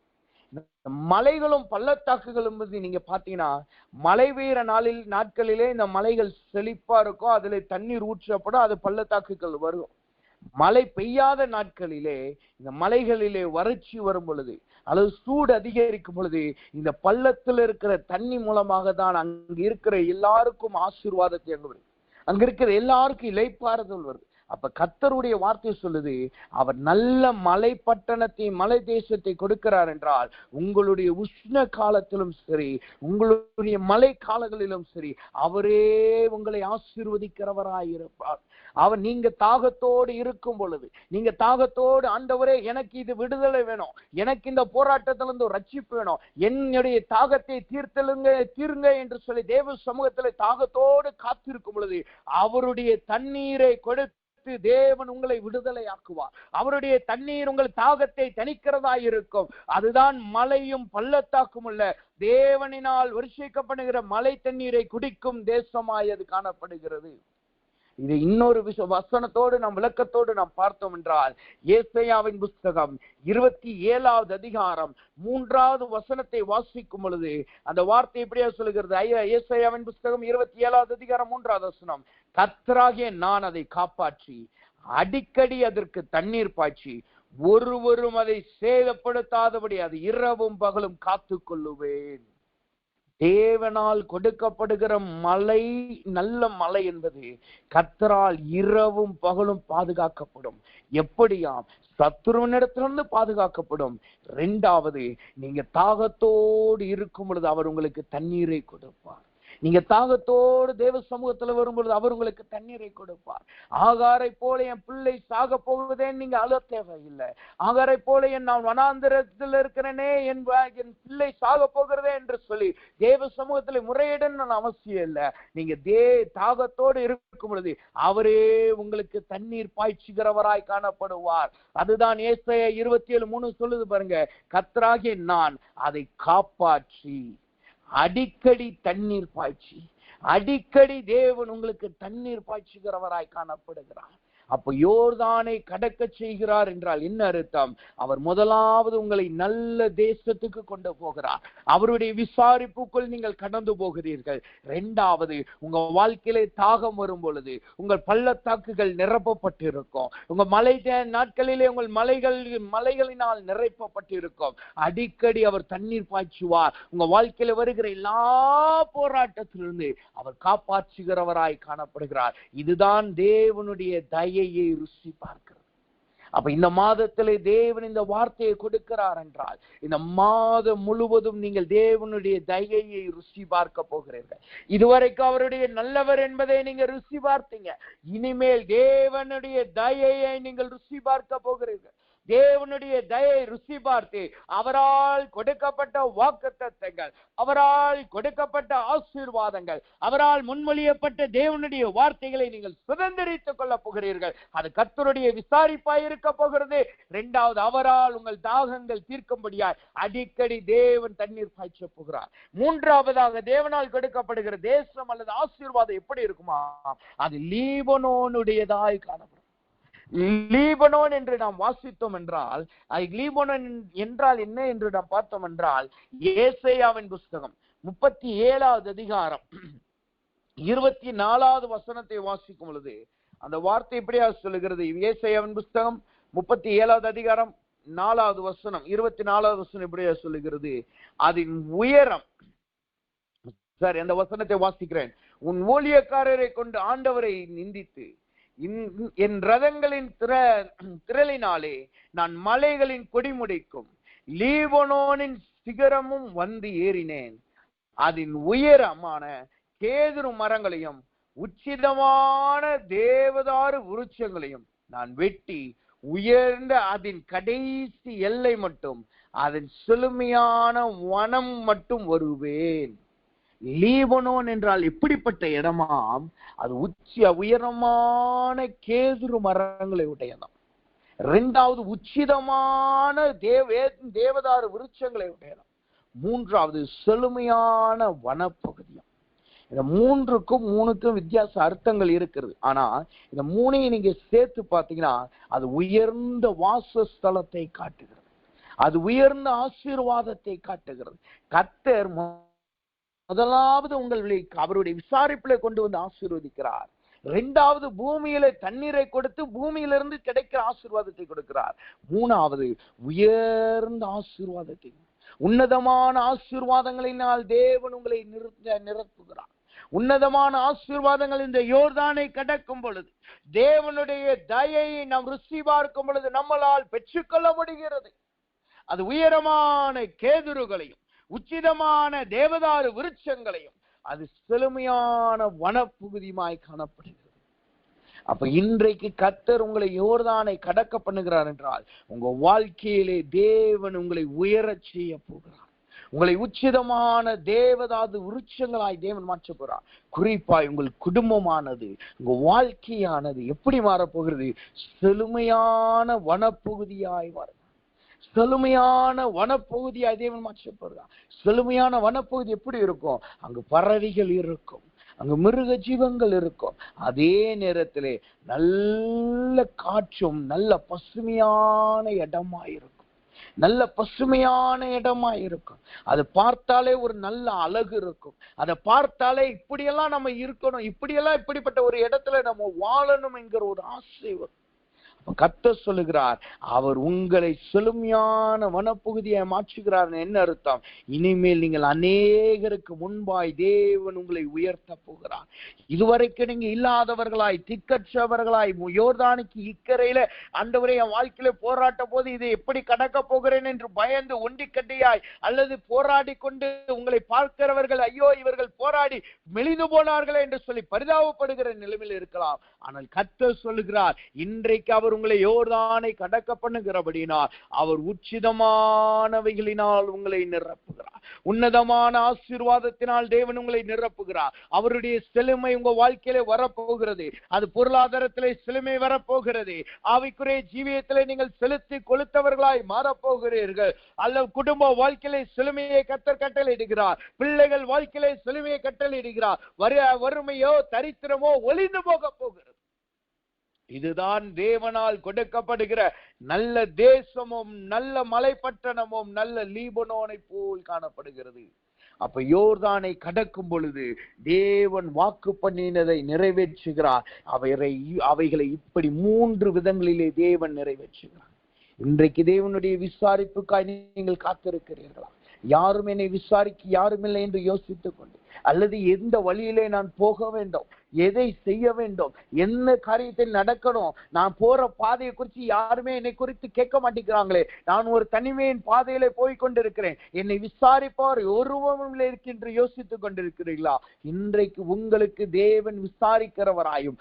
மலைகளும் பள்ளத்தாக்குகளும் நீங்க பாத்தீங்கன்னா மழை பெய்கிற நாட்களிலே இந்த மலைகள் செழிப்பா இருக்கும், அதுல தண்ணீர் ஊற்றப்படும், அது பள்ளத்தாக்குகள் வரும். மழை பெய்யாத நாட்களிலே இந்த மலைகளிலே வறட்சி வரும் பொழுது அல்லது சூடு அதிகரிக்கும் பொழுது இந்த பள்ளத்தில் இருக்கிற தண்ணி மூலமாக தான் அங்கு இருக்கிற எல்லாருக்கும் ஆசீர்வாதத்தை அங்க இருக்கிற எல்லாருக்கும் இளைப்பாறுதல் வருது. அப்ப கர்த்தருடைய வார்த்தை சொல்லுது, அவர் நல்ல மலை பட்டணத்தை, மலை தேசத்தை கொடுக்கிறார் என்றால் உங்களுடைய உஷ்ண காலத்திலும் சரி, உங்களுடைய மழை காலங்களிலும் சரி, அவரே உங்களை ஆசீர்வதிக்கிறவராயிருப்பார். அவர் நீங்க தாகத்தோடு இருக்கும் பொழுது, நீங்க தாகத்தோடு ஆண்டவரே எனக்கு இது விடுதலை வேணும், எனக்கு இந்த போராட்டத்திலிருந்து ஒரு ரட்சிப்பு வேணும், என்னுடைய தாகத்தை தீருங்க என்று சொல்லி தேவ சமூகத்தில் தாகத்தோடு காத்திருக்கும் பொழுது அவருடைய தண்ணீரை கொடுத்து தேவன் உங்களை விடுதலை ஆக்குவார். அவருடைய தண்ணீர் உங்கள் தாகத்தை தணிக்கிறதா இருக்கும். அதுதான் மலையும் பள்ளத்தாக்கும் உள்ள தேவனினால் வருஷிக்கப்படுகிற மலை தண்ணீரை குடிக்கும் தேசமாய் அது காணப்படுகிறது. இது இன்னொரு வசனத்தோடு நாம் விளக்கத்தோடு நாம் பார்த்தோம் என்றால் ஏசாயாவின் புஸ்தகம் 27வது அதிகாரம் 3வது வசனத்தை வாசிக்கும் பொழுது அந்த வார்த்தை எப்படியா சொல்லுகிறது? ஏசாயாவின் புஸ்தகம் 27வது அதிகாரம் 3வது வசனம், கர்த்தராகிய நான் அதை காப்பாற்றி அடிக்கடி அதற்கு தண்ணீர் பாய்ச்சி ஒருவரும் அதை சேதப்படுத்தாதபடி அது இரவும் பகலும் காத்து கொள்ளுவேன். தேவனால் கொடுக்கப்படுகிற மலை, நல்ல மலை என்பது கர்த்தரால் இரவும் பகலும் பாதுகாக்கப்படும். எப்படியாம்? சத்துருவனிடத்திலிருந்து பாதுகாக்கப்படும். இரண்டாவது, நீங்க தாகத்தோடு இருக்கும் பொழுது அவர் உங்களுக்கு தண்ணீரை கொடுப்பார். நீங்க தாகத்தோடு தேவ சமூகத்துல வரும்பொழுது அவர் உங்களுக்கு தண்ணீரை கொடுப்பார். ஆகாரை போல என் பிள்ளை சாக போகுதேன்னு நீங்க அழ தேவையில்லை. ஆகாரை போல நான் வனாந்திரத்தில் இருக்கிறேனே, என் பிள்ளை சாக போகிறதே என்று சொல்லி தேவ சமூகத்துல முறையிடன்னு அவசியம் இல்லை. நீங்க தாகத்தோடு இருக்கும் பொழுது அவரே உங்களுக்கு தண்ணீர் பாய்ச்சுகிறவராய் காணப்படுவார். அதுதான் ஏசாயா 27:3 சொல்லுது பாருங்க, கர்த்தராகிய நான் அதை காப்பாற்றி அடிக்கடி தண்ணீர் பாய்ச்சி, அடிக்கடி தேவன் உங்களுக்கு தண்ணீர் பாய்ச்சுகிறவராய் காணப்படுகிறார். அப்ப யோர்தானை கடக்க செய்கிறார் என்றால் என்ன அர்த்தம்? அவர் முதலாவது உங்களை நல்ல தேசத்துக்கு கொண்டு போகிறார். அவருடைய விசாரிப்புக்குள் நீங்கள் கடந்து போகிறீர்கள். இரண்டாவது, உங்க வாழ்க்கையிலே தாகம் வரும் பொழுது உங்கள் பள்ளத்தாக்குகள் நிரப்பப்பட்டிருக்கும். உங்க மலை நாட்களிலே உங்கள் மலைகளினால் நிரப்பப்பட்டிருக்கும். அடிக்கடி அவர் தண்ணீர் பாய்ச்சுவார். உங்க வாழ்க்கையில வருகிற எல்லா போராட்டத்திலிருந்து அவர் காப்பாற்றுகிறவராய் காணப்படுகிறார். இதுதான் தேவனுடைய தயை ருசி பார்க்கிறது. அப்ப இந்த மாதத்திலே தேவன் இந்த வார்த்தையை கொடுக்கிறார் என்றால், இந்த மாதம் முழுவதும் நீங்கள் தேவனுடைய தயையை ருசி பார்க்க போகிறீர்கள். இதுவரைக்கும் அவருடைய நல்லவர் என்பதை நீங்க ருசி பார்த்தீங்க. இனிமேல் தேவனுடைய தயையை நீங்கள் ருசி பார்க்க போகிறீர்கள். தேவனுடைய தயை ருசி பார்த்து அவரால் கொடுக்கப்பட்ட வாக்குத்தத்தங்கள், அவரால் கொடுக்கப்பட்ட ஆசீர்வாதங்கள், அவரால் முன்மொழியப்பட்ட தேவனுடைய வார்த்தைகளை நீங்கள் சுதந்திரித்துக் கொள்ள போகிறீர்கள். அது கர்த்தருடைய விசாரிப்பாய் இருக்க போகிறது. இரண்டாவது, அவரால் உங்கள் தாகங்கள் தீர்க்கும்படியாய் அடிக்கடி தேவன் தண்ணீர் பாய்ச்ச போகிறார். மூன்றாவதாக, தேவனால் கொடுக்கப்படுகிற தேசம் அல்லது ஆசீர்வாதம் எப்படி இருக்குமா? அது லீபனோனுடையதாய் காணப்படும். லீபனோன் என்று நாம் வாசித்தோம் என்றால், லீபனோன் என்றால் என்ன என்று நாம் பார்த்தோம் என்றால், ஏசாயாவின் புஸ்தகம் 37வது அதிகாரம் 24வது வசனத்தை வாசிக்கும் பொழுது அந்த வார்த்தை எப்படியா சொல்லுகிறது? ஏசாயாவின் புஸ்தகம் 37வது அதிகாரம் 4வது வசனம் 24வது வசனம் எப்படியா சொல்லுகிறது? அதன் உயரம், சரி அந்த வசனத்தை வாசிக்கிறேன். உன் ஊழியக்காரரை கொண்டு ஆண்டவரை நிந்தித்து, என் ரதங்களின் திரளினாலே நான் மலைகளின் கொடிமுடிக்கும் லீபனோனின் சிகரமும் வந்து ஏறினேன். அதன் உயரமான கேதுரு மரங்களையும் உச்சிதமான தேவதாரு விருட்சங்களையும் நான் வெட்டி உயர்ந்த அதன் கடைசி எல்லை மட்டும், அதன் செழுமையான வனம் மட்டும் வருவேன். லீபனோன் என்றால் எப்படிப்பட்ட இடமாம்? அது உயரமான கேதுரு மரங்களை உடையதாம். இரண்டாவது, உச்சிதமான தேவதாரு விருட்சங்களை உடையதாம். மூன்றாவது, செழுமையான வனப்பகுதியாம். இந்த மூணுக்கும் வித்தியாச அர்த்தங்கள் இருக்கிறது. ஆனா இந்த மூணையும் நீங்க சேர்த்து பார்த்தீங்கன்னா அது உயர்ந்த வாசஸ்தலத்தை காட்டுகிறது, அது உயர்ந்த ஆசீர்வாதத்தை காட்டுகிறது. கர்த்தர் முதலாவது உங்களை அவருடைய விசாரிப்புல கொண்டு வந்து ஆசீர்வதிக்கிறார். இரண்டாவது, பூமியில தண்ணீரை கொடுத்து பூமியிலிருந்து கிடைக்கிற ஆசீர்வாதத்தை கொடுக்கிறார். மூணாவது, உயர்ந்த ஆசீர்வாதத்தை, உன்னதமான ஆசீர்வாதங்களினால் தேவன் உங்களை நிரப்புகிறார். உன்னதமான ஆசீர்வாதங்கள் இந்த யோர்தானை கடக்கும் பொழுது, தேவனுடைய தயையை நாம் ருசி பார்க்கும் பொழுது நம்மளால் பெற்றுக்கொள்ள முடிகிறது. அது உயரமான கேதுருகளையும் உச்சிதமான தேவதாரு விருட்சங்களையும் அது செழுமையான வனப்பகுதியுமாய் காணப்படுகிறது. அப்ப இன்றைக்கு கர்த்தர் உங்களை யோர்தானை கடக்க பண்ணுகிறார் என்றால், உங்க வாழ்க்கையிலே தேவன் உங்களை உயரச் செய்ய போகிறார். உங்களை உச்சிதமான தேவதாது விருட்சங்களாய் தேவன் மாற்ற போறார். குறிப்பாய் உங்கள் குடும்பமானது, உங்க வாழ்க்கையானது எப்படி மாறப்போகிறது? செழுமையான வனப்பகுதியாய் மாறும். செழுமையான வனப்பகுதியாய் தேவன் மாற்றப்படுறார். செழுமையான வனப்பகுதி எப்படி இருக்கும்? அங்கு பறவைகள் இருக்கும், அங்கு மிருக ஜீவங்கள் இருக்கும். அதே நேரத்திலே நல்ல காற்றும் நல்ல பசுமையான இடமாயிருக்கும், நல்ல பசுமையான இடமாயிருக்கும். அதை பார்த்தாலே ஒரு நல்ல அழகு இருக்கும். அதை பார்த்தாலே இப்படியெல்லாம் நம்ம இருக்கணும், இப்படிப்பட்ட ஒரு இடத்துல நம்ம வாழணும் என்கிற ஒரு ஆசை வரும். கர்த்தர் சொல்லுகிறார், அவர் உங்களை செழுமையான வனப்பகுதியை மாற்றுகிறார். என்ன அர்த்தம்? இனிமேல் நீங்கள் அநேகருக்கு முன்பாய் தேவன் உங்களை உயர்த்த போகிறார். இதுவரைக்கும் நீங்க இல்லாதவர்களாய், திக்கற்றவர்களாய், யோர்தானுக்கு இக்கரையில ஆண்டவரே என் வாழ்க்கையில போராட்ட போது இதை எப்படி கடக்க போகிறேன் என்று பயந்து ஒண்டிக்கட்டையாய் அல்லது போராடி கொண்டு உங்களை பார்க்கிறவர்கள், ஐயோ இவர்கள் போராடி மெலிந்து போனார்களே என்று சொல்லி பரிதாபப்படுகிற நிலைமையில் இருக்கலாம். ஆனால் கர்த்தர் சொல்லுகிறார், இன்றைக்கு அவர் உங்களை யோர்தானை கடக்க பண்ணுகிறபடினால் அவர் உச்சிதமானவைகளினால் உங்களை நிரப்புகிறார். உன்னதமான ஆசீர்வாதத்தினால் தேவன் உங்களை நிரப்புகிறார். அவருடைய செழுமை உங்க வாழ்க்கையில வரப்போகிறது. அது பொருளாதாரத்திலே செழுமை வரப்போகிறது. ஆவிக்குரிய ஜீவியத்திலே நீங்கள் செலுத்தி கொளுத்தவர்களாய் மாறப்போகிறீர்கள். அல்லது குடும்ப வாழ்க்கையிலே செழுமையை கர்த்தர் கட்டளையிடுகிறார். பிள்ளைகள் வாழ்க்கையிலே செழுமையை கட்டளையிடுகிறார். வறுமையோ தரித்திரமோ ஒளிந்து போக போகிறது. இதுதான் தேவனால் கொடுக்கப்படுகிற நல்ல தேசமும் நல்ல மலைப்பட்டணமும் நல்ல லீபனோனை போல் காணப்படுகிறது. அப்ப யோர்தானை கடக்கும் பொழுது தேவன் வாக்கு பண்ணினதை நிறைவேற்றுகிறார். அவைகளை இப்படி 3 விதங்களிலே தேவன் நிறைவேற்றுகிறார். இன்றைக்கு தேவனுடைய விசாரிப்புக்காய் நீங்கள் காத்திருக்கிறீர்களா? யாரும் என்னை விசாரிக்க யாரும் இல்லை என்று யோசித்துக் கொண்டு, அல்லது எந்த வழியிலே நான் போக வேண்டும், எதை செய்ய வேண்டும், என்ன காரியத்தை நடக்கணும், நான் போற பாதையை குறித்து யாருமே என்னை குறித்து கேட்க மாட்டேங்கிறாங்களே, நான் ஒரு தனிமையின் பாதையில போய் கொண்டிருக்கிறேன், என்னை விசாரிப்பார் ஒருவரும் இருக்கின்ற யோசித்துக் கொண்டிருக்கிறீர்களா? இன்றைக்கு உங்களுக்கு தேவன் விசாரிக்கிறவராயும்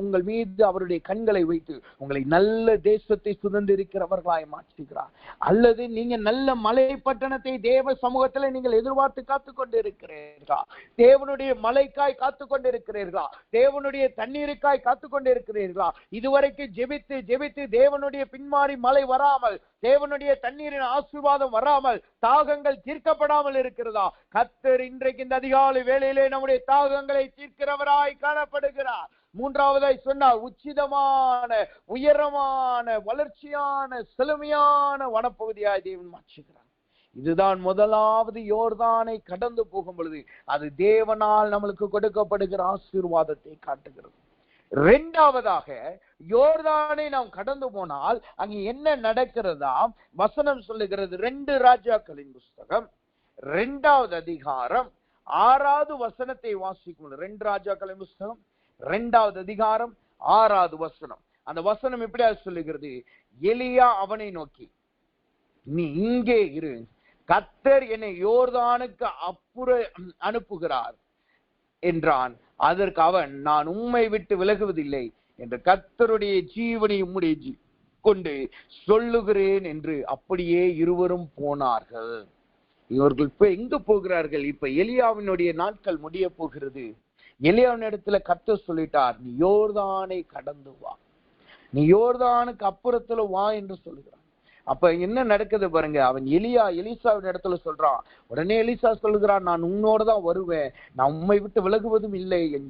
உங்கள் மீது அவருடைய கண்களை வைத்து உங்களை நல்ல தேசத்தை சுதந்திரிக்கிறவர்களாய் மாற்றுகிறார். அல்லது நீங்க நல்ல மலை பட்டணத்தை தேவ சமூகத்துல நீங்கள் எதிர்பார்த்து காத்து கொண்டிருக்கிறீர்களா? தேவனுடைய மலைக்காய் காத்து கொண்டிருக்கிறீர்களா? தேவனுடைய தண்ணீருக்காய் காத்து கொண்டிருக்கிறீர்களா? இதுவரைக்கும் ஜெபித்து ஜெபித்து தேவனுடைய பின்மாறி மழை வராமல், தேவனுடைய தண்ணீரின் ஆசீர்வாதம் வராமல் தாகங்கள் தீர்க்கப்படாமல் இருக்கிறதா? கர்த்தர் இன்றைக்கு இந்த அதிகாலை வேளையிலே நம்முடைய தாகங்களை தீர்க்கிறவராய் காணப்படுகிறார். மூன்றாவதாய் சொன்னார், உச்சிதமான உயரமான வளர்ச்சியான செழுமையான வனப்பகுதியாய் தேவன் மாற்றுகிறார். இதுதான் முதலாவது யோர்தானை கடந்து போகும் பொழுது அது தேவனால் நம்மளுக்கு கொடுக்கப்படுகிற ஆசீர்வாதத்தை காட்டுகிறது. இரண்டாவதாக யோர்தானை நாம் கடந்து போனால் அங்க என்ன நடக்கிறதா? வசனம் சொல்லுகிறது, 2 ராஜாக்களின் புஸ்தகம் 2வது அதிகாரம் 6வது வசனத்தை வாசிக்கும். 2 ராஜாக்களின் புஸ்தகம் 2வது அதிகாரம் 6வது வசனம். அந்த வசனம் எப்படியா சொல்லுகிறது? எலியா அவனை நோக்கி, நீ இங்கே இரு, கர்த்தர் என்னை யோர்தானுக்கு அப்புறம் அனுப்புகிறார் என்றான். அதற்கு அவன், நான் உம்மை விட்டு விலகுவதில்லை என்று கர்த்தருடைய ஜீவனை உம்முடைய கொண்டு சொல்லுகிறேன் என்று. அப்படியே இருவரும் போனார்கள். இவர்கள் இப்ப எங்க போகிறார்கள்? இப்ப எலியாவினுடைய நாட்கள் முடிய போகிறது. எலியாவின் இடத்துல கர்த்தர் சொல்லிட்டார், நீ யோர்தானை கடந்து வா, நீ யோர்தானுக்கு அப்புறத்துல வா என்று சொல்லுகிறார். அப்ப என்ன நடக்குது பாருங்க. அவன் எலிசாவின் இடத்துல சொல்றான். உடனே எலிசா சொல்லுகிறான், நான் உன்னோட தான் வருவேன், நான் உண்மை விட்டு விலகுவதும் இல்லை, என்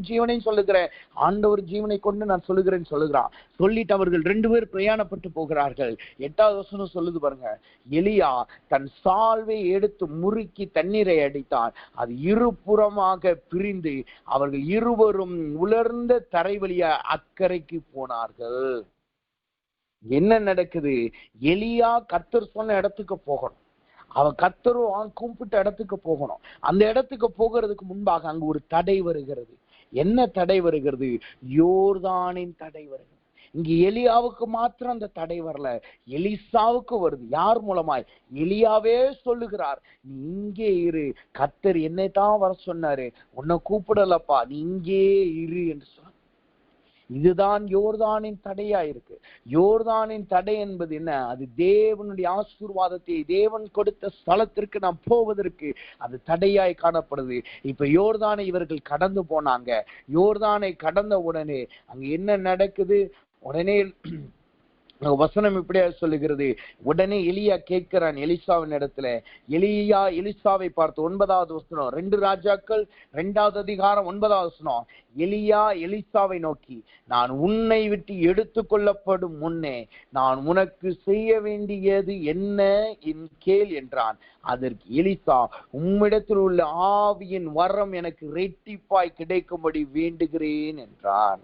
ஜீவனையும் சொல்லுகிறேன், ஆண்டவர் ஜீவனை கொண்டு நான் சொல்லுகிறேன்னு சொல்லுகிறான். சொல்லிட்டு அவர்கள் 2 பேர் பிரயாணப்பட்டு போகிறார்கள். 8வது வசனம் சொல்லுது பாருங்க, எலியா தன் சால்வை எடுத்து முறுக்கி தண்ணீரை அடித்தான், அது இருபுறமாக பிரிந்து அவர்கள் இருவரும் உலர்ந்த தரை வழியா அக்கறைக்கு போனார்கள். என்ன நடக்குது? எலியா கர்த்தர் சொன்ன இடத்துக்கு போகணும், அவன் கர்த்தரும் கூப்பிட்ட இடத்துக்கு போகணும். அந்த இடத்துக்கு போகிறதுக்கு முன்பாக அங்கு ஒரு தடை வருகிறது. என்ன தடை வருகிறது? யோர்தானின் தடை வருகிறது. இங்க எலியாவுக்கு மாத்திரம் அந்த தடை வரல, எலிசாவுக்கு வருது. யார் மூலமாய்? எலியாவே சொல்லுகிறார், நீ இங்கே இரு, கர்த்தர் என்னை தான் வர சொன்னாரு, உன்னை கூப்பிடலப்பா, நீ இங்கே இரு என்று சொன்ன. இதுதான் யோர்தானின் தடையா இருக்கு. யோர்தானின் தடை என்பது என்ன? அது தேவனுடைய ஆசீர்வாதத்தை தேவன் கொடுத்த ஸ்தலத்திற்கு நாம் போவதற்கு அது தடையாய் காணப்படுது. இப்ப யோர்தானை இவர்கள் கடந்து போனாங்க. யோர்தானை கடந்த உடனே அங்க என்ன நடக்குது? உடனே வசனம் இப்படியா சொல்லுகிறது, உடனே எலியா கேட்கிறான் எலிசாவின் இடத்துல. எலிசாவை பார்த்து 9வது வசனம், 2 ராஜாக்கள் 2வது அதிகாரம் 9வது வசனம். எலியா எலிசாவை நோக்கி, நான் உன்னை விட்டு எடுத்துக்கொள்ளப்படும் முன்னே நான் உனக்கு செய்ய வேண்டியது என்ன என் கேள் என்றான். அதற்கு எலிசா, உம்மிடத்தில் உள்ள ஆவியின் வரம் எனக்கு ரெட்டிப்பாய் கிடைக்கும்படி வேண்டுகிறேன் என்றான்.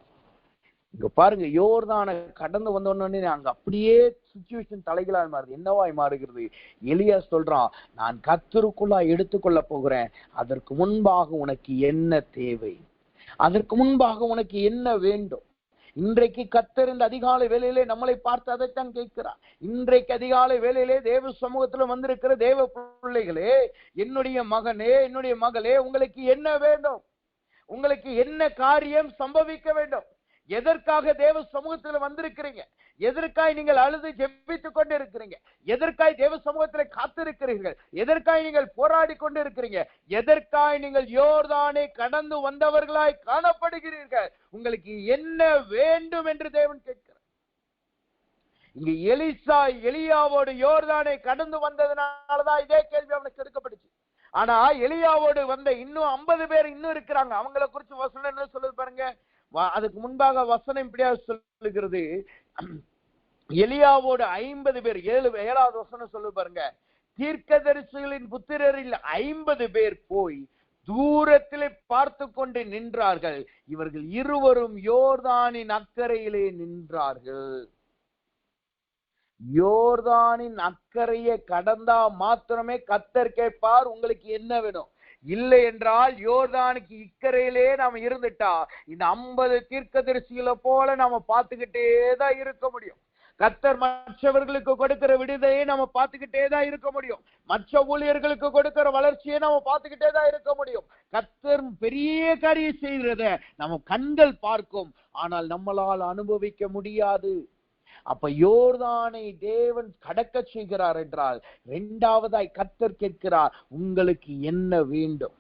இங்க பாருங்க, யோர்தானை கடந்து வந்தோடனே அங்க அப்படியே சிச்சுவேஷன் தலைகளால் மாறுது. என்னவாய் மாறுகிறது? எலியா சொல்றான், நான் கர்த்தருக்குள்ளா எடுத்துக்கொள்ள போகிறேன், அதற்கு முன்பாக உனக்கு என்ன தேவை, அதற்கு முன்பாக உனக்கு என்ன வேண்டும்? இன்றைக்கு கர்த்தர் இந்த அதிகாலை வேளையிலே நம்மளை பார்த்து அதைத்தான் கேட்கிறார். இன்றைக்கு அதிகாலை வேளையிலே தேவ சமூகத்துல வந்திருக்கிற தேவ பிள்ளைகளே, என்னுடைய மகனே, என்னுடைய மகளே, உங்களுக்கு என்ன வேண்டும்? உங்களுக்கு என்ன காரியம் சம்பவிக்க வேண்டும்? எதற்காக தேவ சமூகத்துல வந்திருக்கிறீங்க? எதற்காய் நீங்கள் அழுது ஜெபித்துக் கொண்டு இருக்கிறீங்க? எதற்காய் தேவ சமூகத்துல காத்திருக்கிறீர்கள்? எதற்காய் நீங்கள் போராடி கொண்டு இருக்கிறீங்க? எதற்காய் நீங்கள் யோர்தானை கடந்து வந்தவர்களாய் காணப்படுகிறீர்கள்? உங்களுக்கு என்ன வேண்டும் என்று தேவன் கேட்கிறார். இங்க எலியாவோடு யோர்தானை கடந்து வந்ததுனாலதான் இதே கேள்வி அவனுக்கு எடுக்கப்பட்டுச்சு. ஆனா எலியாவோடு வந்த இன்னும் 50 பேர் இன்னும் இருக்கிறாங்க. அவங்களை குறிச்சு வசனம் என்ன சொல்லுது பாருங்க. அதுக்கு முன்பாக வசனம் இப்படியா சொல்லுகிறது, எலியாவோடு 50 பேர், 7வது வசனம் சொல்லு பாருங்க, தீர்க்கதரிசிகளின் புத்திரரில் 50 பேர் போய் தூரத்திலே பார்த்து கொண்டு நின்றார்கள். இவர்கள் இருவரும் யோர்தானின் அக்கறையிலே நின்றார்கள். யோர்தானின் அக்கறையை கடந்தா மாத்திரமே கர்த்தர் கேட்பார், உங்களுக்கு என்ன வேணும்? இல்லை என்றால் யோர்தானுக்கு இக்கரையிலே நாம இருந்துட்டா இந்த 50 தீர்க்கதரிசிகளை போல நாம பார்த்துக்கிட்டே தான் இருக்க முடியும். கர்த்தர் மற்றவர்களுக்கு கொடுக்கிற விடுதலையை நம்ம பார்த்துக்கிட்டே தான் இருக்க முடியும். மற்ற ஊழியர்களுக்கு கொடுக்கிற வளர்ச்சியை நம்ம பார்த்துக்கிட்டே தான் இருக்க முடியும். கர்த்தர் பெரிய காரியம் செய்கிறத நம்ம கண்கள் பார்க்கும், ஆனால் நம்மளால் அனுபவிக்க முடியாது. அப்ப யோர்தானை தேவன் கடக்க செய்கிறார் என்றால், இரண்டாவதாய் கர்த்தர் கேட்கிறார், உங்களுக்கு என்ன வேண்டும்?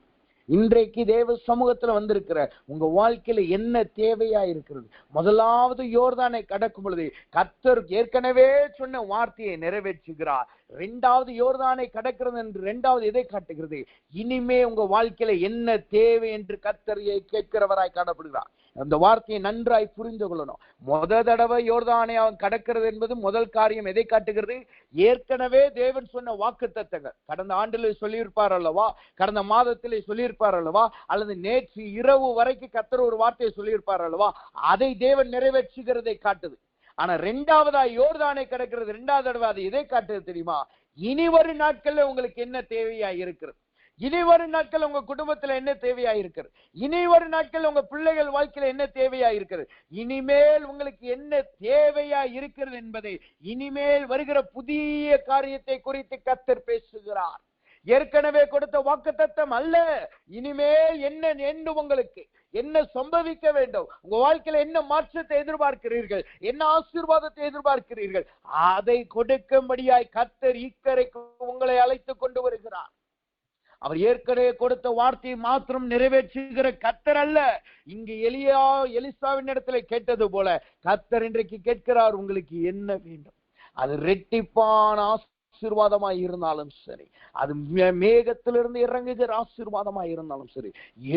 இன்றைக்கு தேவ சமூகத்துல வந்திருக்கிற உங்க வாழ்க்கையில என்ன தேவையா இருக்கிறது? முதலாவது யோர்தானை கடக்கும் பொழுது கர்த்தர் ஏற்கனவே சொன்ன வார்த்தையை நிறைவேற்றுகிறார். இரண்டாவது யோர்தானை கடக்கிறது என்று இரண்டாவது எதை காட்டுகிறது? இனிமே உங்க வாழ்க்கையில என்ன தேவை என்று கர்த்தர் கேட்கிறவராய் காணப்படுகிறார். அந்த வார்த்தையை நன்றாய் புரிந்து கொள்ளணும். தடவை யோர்தானை அவன் கடக்கிறது என்பது முதல் காரியம் எதை காட்டுகிறது? ஏற்கனவே தேவன் சொன்ன வாக்கு தத்தங்கள் கடந்த ஆண்டில் சொல்லியிருப்பார் அல்லவா, கடந்த மாதத்திலே சொல்லியிருப்பார் அல்லவா, அல்லது நேற்று இரவு வரைக்கும் கர்த்தர் ஒரு வார்த்தையை சொல்லியிருப்பார் அல்லவா, அதை தேவன் நிறைவேற்றுகிறதை காட்டுது. ஆனா இரண்டாவதா யோர்தானை கடக்கிறது இரண்டாவது தடவை அது எதை காட்டுது தெரியுமா? இனி வரும் நாட்கள்ல உங்களுக்கு என்ன தேவையா இருக்கிறது, இனி வரும் நாட்கள் உங்க குடும்பத்துல என்ன தேவையா இருக்கிறது, இனி வரும் நாட்கள் உங்க பிள்ளைகள் வாழ்க்கையில என்ன தேவையா இருக்கிறது, இனிமேல் உங்களுக்கு என்ன தேவையா இருக்கிறது என்பதை இனிமேல் வருகிற புதிய காரியத்தை குறித்து கர்த்தர் பேசுகிறார். ஏற்கனவே கொடுத்த வாக்குத்தத்தம் அல்ல, இனிமேல் என்ன உங்களுக்கு என்ன சம்பவிக்க வேண்டும், உங்க வாழ்க்கையில என்ன மாற்றத்தை எதிர்பார்க்கிறீர்கள், என்ன ஆசீர்வாதத்தை எதிர்பார்க்கிறீர்கள், அதை கொடுக்கும்படியாய் கர்த்தர் இக்கரைக்கு உங்களை அழைத்து கொண்டு வருகிறார். அவர் ஏற்கனவே கொடுத்த வார்த்தையை மாத்திரம் நிறைவேற்றுகிற கர்த்தர் அல்ல. இங்கு எலிசாவின் இடத்துல கேட்டது போல கர்த்தர் இன்றைக்கு கேட்கிறார், உங்களுக்கு என்ன வேண்டும்? அது ரெட்டிப்பான ஆசீர்வாதமாய் இருந்தாலும் சரி, அது மேகத்திலிருந்து இறங்குகிற ஆசீர்வாதமாய் இருந்தாலும் சரி,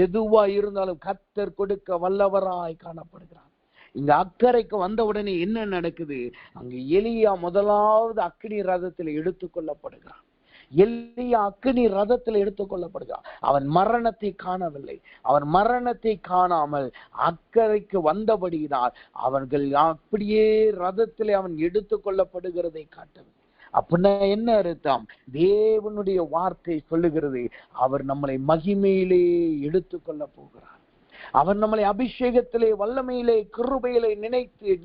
எதுவா இருந்தாலும் கர்த்தர் கொடுக்க வல்லவராய் காணப்படுகிறார். இங்க அக்கறைக்கு வந்த உடனே என்ன நடக்குது? அங்கு எலியா முதலாவது அக்கினி ரதத்தில் எடுத்துக்கொள்ளப்படுகிறான். எலியா அக்கினி ரதத்தில் எடுத்துக் கொள்ளப்படுகிறான். அவன் மரணத்தை காணவில்லை. அவன் மரணத்தை காணாமல் அக்கறைக்கு வந்தபடியினால் அவர்கள் அப்படியே ரதத்திலே அவன் எடுத்துக் கொள்ளப்படுகிறதை காட்டவில்லை. அப்படின்னா என்ன அர்த்தம்? தேவனுடைய வார்த்தை சொல்லுகிறது, அவர் நம்மளை மகிமையிலே எடுத்துக்கொள்ள போகிறார். அவர் நம்மளை அபிஷேகத்திலே வல்லமையிலே கிருபையிலே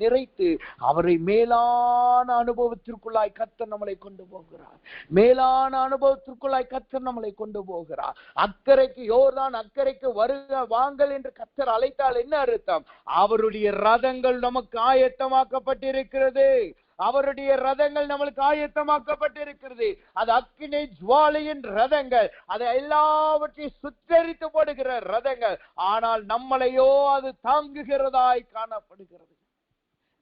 நிறைத்து அவரை மேலான அனுபவத்திற்குள்ளாய் கர்த்தர் நம்மளை கொண்டு போகிறார். மேலான அனுபவத்திற்குள்ளாய் கர்த்தர் நம்மளை கொண்டு போகிறார். அக்கறைக்கு யோர்தான் அக்கறைக்கு வருக வாங்கள் என்று கர்த்தர் அழைத்தால் என்ன அர்த்தம்? அவருடைய ரதங்கள் நமக்கு ஆயத்தமாக்கப்பட்டிருக்கிறது. அவருடைய ரதங்கள் நம்மளுக்கு ஆயத்தமாக்கப்பட்டிருக்கிறது. அது அக்கினி ஜுவாலையின் ரதங்கள், அதை எல்லாவற்றையும் சுத்தரித்து போடுகிற ரதங்கள். ஆனால் நம்மளையோ அது தாங்குகிறதாய் காணப்படுகிறது.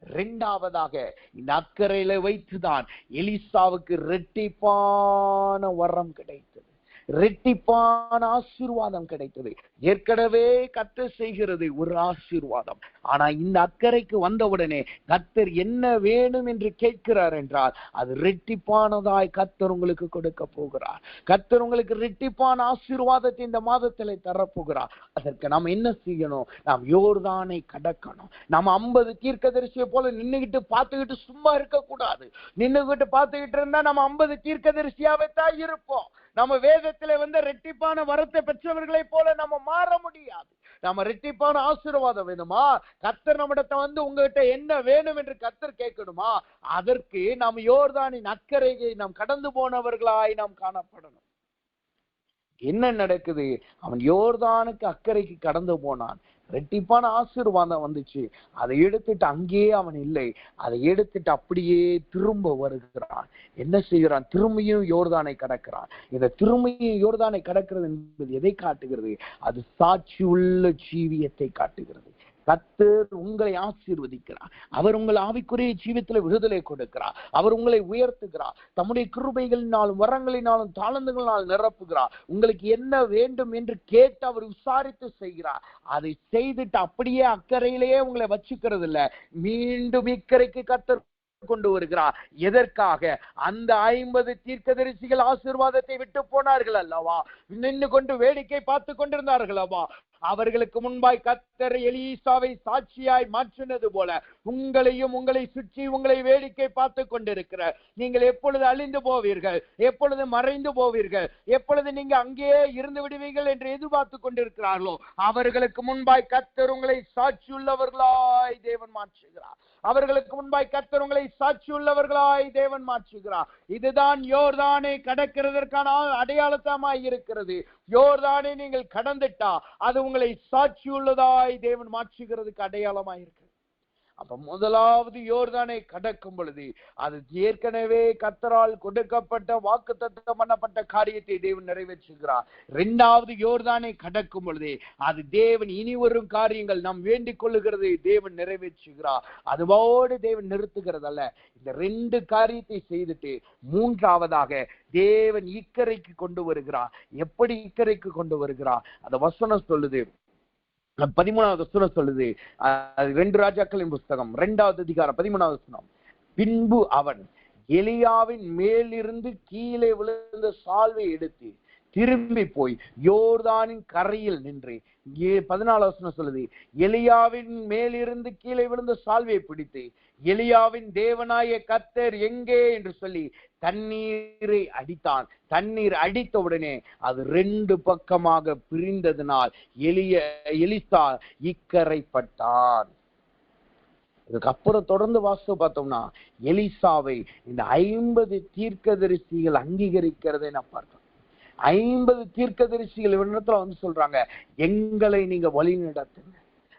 இரண்டாவதாக இந்த அக்கறையில வைத்துதான் எலிசாவுக்கு இரட்டிப்பான வரம் கிடைத்தது, இரட்டிப்பான ஆசீர்வாதம் கிடைத்தது. ஏற்கனவே கர்த்தர் செய்கிறது ஒரு ஆசீர்வாதம். ஆனா இந்த அக்கறைக்கு வந்தவுடனே கர்த்தர் என்ன வேணும் என்று கேட்கிறார் என்றால், அது இரட்டிப்பானதாய் கர்த்தர் உங்களுக்கு கொடுக்க போகிறார். கர்த்தர் உங்களுக்கு இரட்டிப்பான ஆசீர்வாதத்தை இந்த மாதத்திலே தரப்போகிறார். அதற்கு நாம் என்ன செய்யணும்? நாம் யோர்தானை கடக்கணும். நாம் 50 தீர்க்கதரிசியை போல நின்னுகிட்டு பார்த்துக்கிட்டு சும்மா இருக்க கூடாது. நின்னுகிட்டு பார்த்துக்கிட்டு இருந்தா நம்ம 50 தீர்க்கதரிசியாவே தான் இருப்போம். நம்ம வேதத்திலே ரெட்டிப்பான வரத்தை பெற்றவர்களை போல நம்ம மாற முடியாது. நம்ம ரெட்டிப்பான ஆசீர்வாதம் வேணுமா? கர்த்தர் நம்மிடத்தை உங்ககிட்ட என்ன வேணும் என்று கர்த்தர் கேட்கணுமா? அதற்கு நாம் யோர்தானின் அக்கறையை நாம் கடந்து போனவர்களாய் நாம் காணப்படணும். என்ன நடக்குது? அவன் யோர்தானுக்கு அக்கறைக்கு கடந்து போனான். ரெட்டிப்பான ஆசீர்வாதம் வந்துச்சு. அதை எடுத்துட்டு அங்கேயே அவன் இல்லை, அதை எடுத்துட்டு அப்படியே திரும்ப வருகிறான். என்ன செய்கிறான்? திரும்பியும் யோர்தானை கடக்கிறான். இந்த திரும்பியும் யோர்தானை கடக்கிறது என்பது எதை காட்டுகிறது? அது சாட்சி உள்ள ஜீவியத்தை காட்டுகிறது. கர்த்தர் உங்களை ஆசீர்வதிக்கிறார். அவர் உங்கள் ஆவிக்குரிய ஜீவியத்தில் விடுதலை கொடுக்கிறார். அவர் உங்களை உயர்த்துகிறார். தம்முடைய கிருபைகளினாலும் வரங்களினாலும் தாளந்துகளினால் நிரப்புகிறார். உங்களுக்கு என்ன வேண்டும் என்று கேட்டு அவர் விசாரித்து செய்கிறார். அதை செய்துட்டு அப்படியே அக்கறையிலேயே உங்களை வச்சுக்கிறது இல்ல, மீண்டும் இக்கரைக்கு கர்த்தர் கொண்டு வருகிறார். எதற்காக? அந்த 50 தீர்க்கதரிசிகள் ஆசீர்வாதத்தை விட்டு போனார்கள் அல்லவா, நின்று கொண்டு வேடிக்கை பார்த்து கொண்டிருந்தார்கள் அல்லவா, அவர்களுக்கு முன்பாய் கர்த்தர் எலிசாவை சாட்சியாய் மாற்றினது போல உங்களையும் உங்களை சுற்றி உங்களை வேடிக்கை பார்த்து கொண்டிருக்கிற நீங்கள் எப்பொழுது அழிந்து போவீர்கள், எப்பொழுது மறைந்து போவீர்கள், எப்பொழுது நீங்க அங்கேயே இருந்து விடுவீர்கள் என்று எதிர்பார்த்து கொண்டிருக்கிறார்களோ அவர்களுக்கு முன்பாய் கர்த்தர் உங்களை சாட்சி உள்ளவர்களாய் தேவன் மாற்றுகிறார். அவர்களுக்கு முன்பாய் கர்த்தர் உங்களை சாட்சி உள்ளவர்களாய் தேவன் மாற்றுகிறார். இதுதான் யோர்தானை கடக்கிறதற்கான அடையாளத்தமாய் இருக்கிறது. யோர்தானை நீங்கள் கடந்துட்டா அது உங்களை சாட்சி உள்ளதாய் தேவன் மாற்றுகிறதுக்கு அடையாளமாய் இருக்கிறது. அப்ப முதலாவது யோர்தானை கடக்கும் பொழுது அது ஏற்கனவே கர்த்தரால் கொடுக்கப்பட்ட வாக்குத்தத்தம் பண்ணப்பட்ட காரியத்தை தேவன் நிறைவேற்றுகிறார். இரண்டாவது யோர்தானை கடக்கும் பொழுது அது தேவன் இனி வரும் காரியங்கள் நாம் வேண்டிக் கொள்ளுகிறது தேவன் நிறைவேற்றுகிறார். அதுவோடு தேவன் நிறுத்துகிறதல்ல, இந்த ரெண்டு காரியத்தை செய்துட்டு மூன்றாவதாக தேவன் இக்கரைக்கு கொண்டு வருகிறார். எப்படி இக்கரைக்கு கொண்டு வருகிறார்? அந்த வசனம் சொல்லுது, 13வது வசனம் சொல்லுது, 2 ராஜாக்களின் புஸ்தகம் 2வது அதிகாரம் 13வது வசனம். பின்பு அவன் எலியாவின் மேலிருந்து கீழே விழுந்த சால்வை எடுத்து திரும்பி போய் யோர்தானின் கரையில் நின்று, 14வது வசனம் சொல்லுது, எலியாவின் மேலிருந்து கீழே விழுந்த சால்வையை பிடித்து எலியாவின் தேவனாய கர்த்தர் எங்கே என்று சொல்லி தண்ணீரை அடித்தான். தண்ணீர் அடித்த உடனே அது 2 பக்கமாக பிரிந்ததினால் எலிசா இக்கரைப்பட்டான். இதுக்கப்புறம் தொடர்ந்து வாசித்து பார்த்தோம்னா எலிசாவை இந்த 50 தீர்க்கதரிசிகள் அங்கீகரிக்கிறதை நான் பார்க்கிறேன். 50 தீர்க்கதரிசிகள் இவனிடத்துல வந்து சொல்றாங்க, எங்களை நீங்க வழி நடத்துங்க.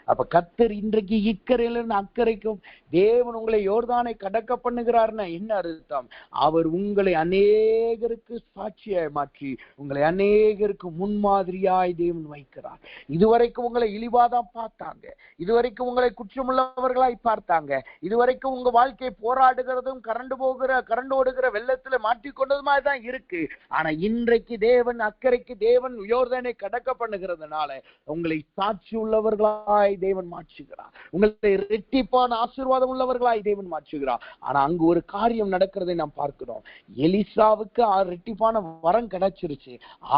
அப்ப கர்த்தர் இன்றைக்கு இக்கரையில இருந்து அக்கறைக்கும் தேவன் உங்களை யோர்தானை கடக்க பண்ணுகிறார்னா என்ன அர்த்தம்? அவர் உங்களை அநேகருக்கு சாட்சியாய் மாற்றி உங்களை அநேகருக்கு முன்மாதிரியாய் தேவன் வைக்கிறார். இதுவரைக்கும் உங்களை இழிவாதான் பார்த்தாங்க, இதுவரைக்கும் உங்களை குற்றமுள்ளவர்களாய் பார்த்தாங்க, இதுவரைக்கும் உங்க வாழ்க்கையை போராடுகிறதும் கரண்டு ஓடுகிற வெள்ளத்துல மாட்டிக்கொண்டதுமாய் தான் இருக்கு. ஆனா இன்றைக்கு தேவன் அக்கறைக்கு தேவன் யோர்தானை கடக்க பண்ணுகிறதுனால உங்களை சாட்சி உள்ளவர்களாய் தேவன் மாற்றுகிறார். உங்களை இரட்டிப்பான ஆசீர்வாதம் உள்ளவர்களாய் தேவன் மாற்றுகிறார். ஆனா அங்கு ஒரு காரியம் நடக்கிறதை நாம் பார்க்கிறோம். எலிசாவுக்கு இரட்டிப்பான வரம் கிடைச்சிருச்சு.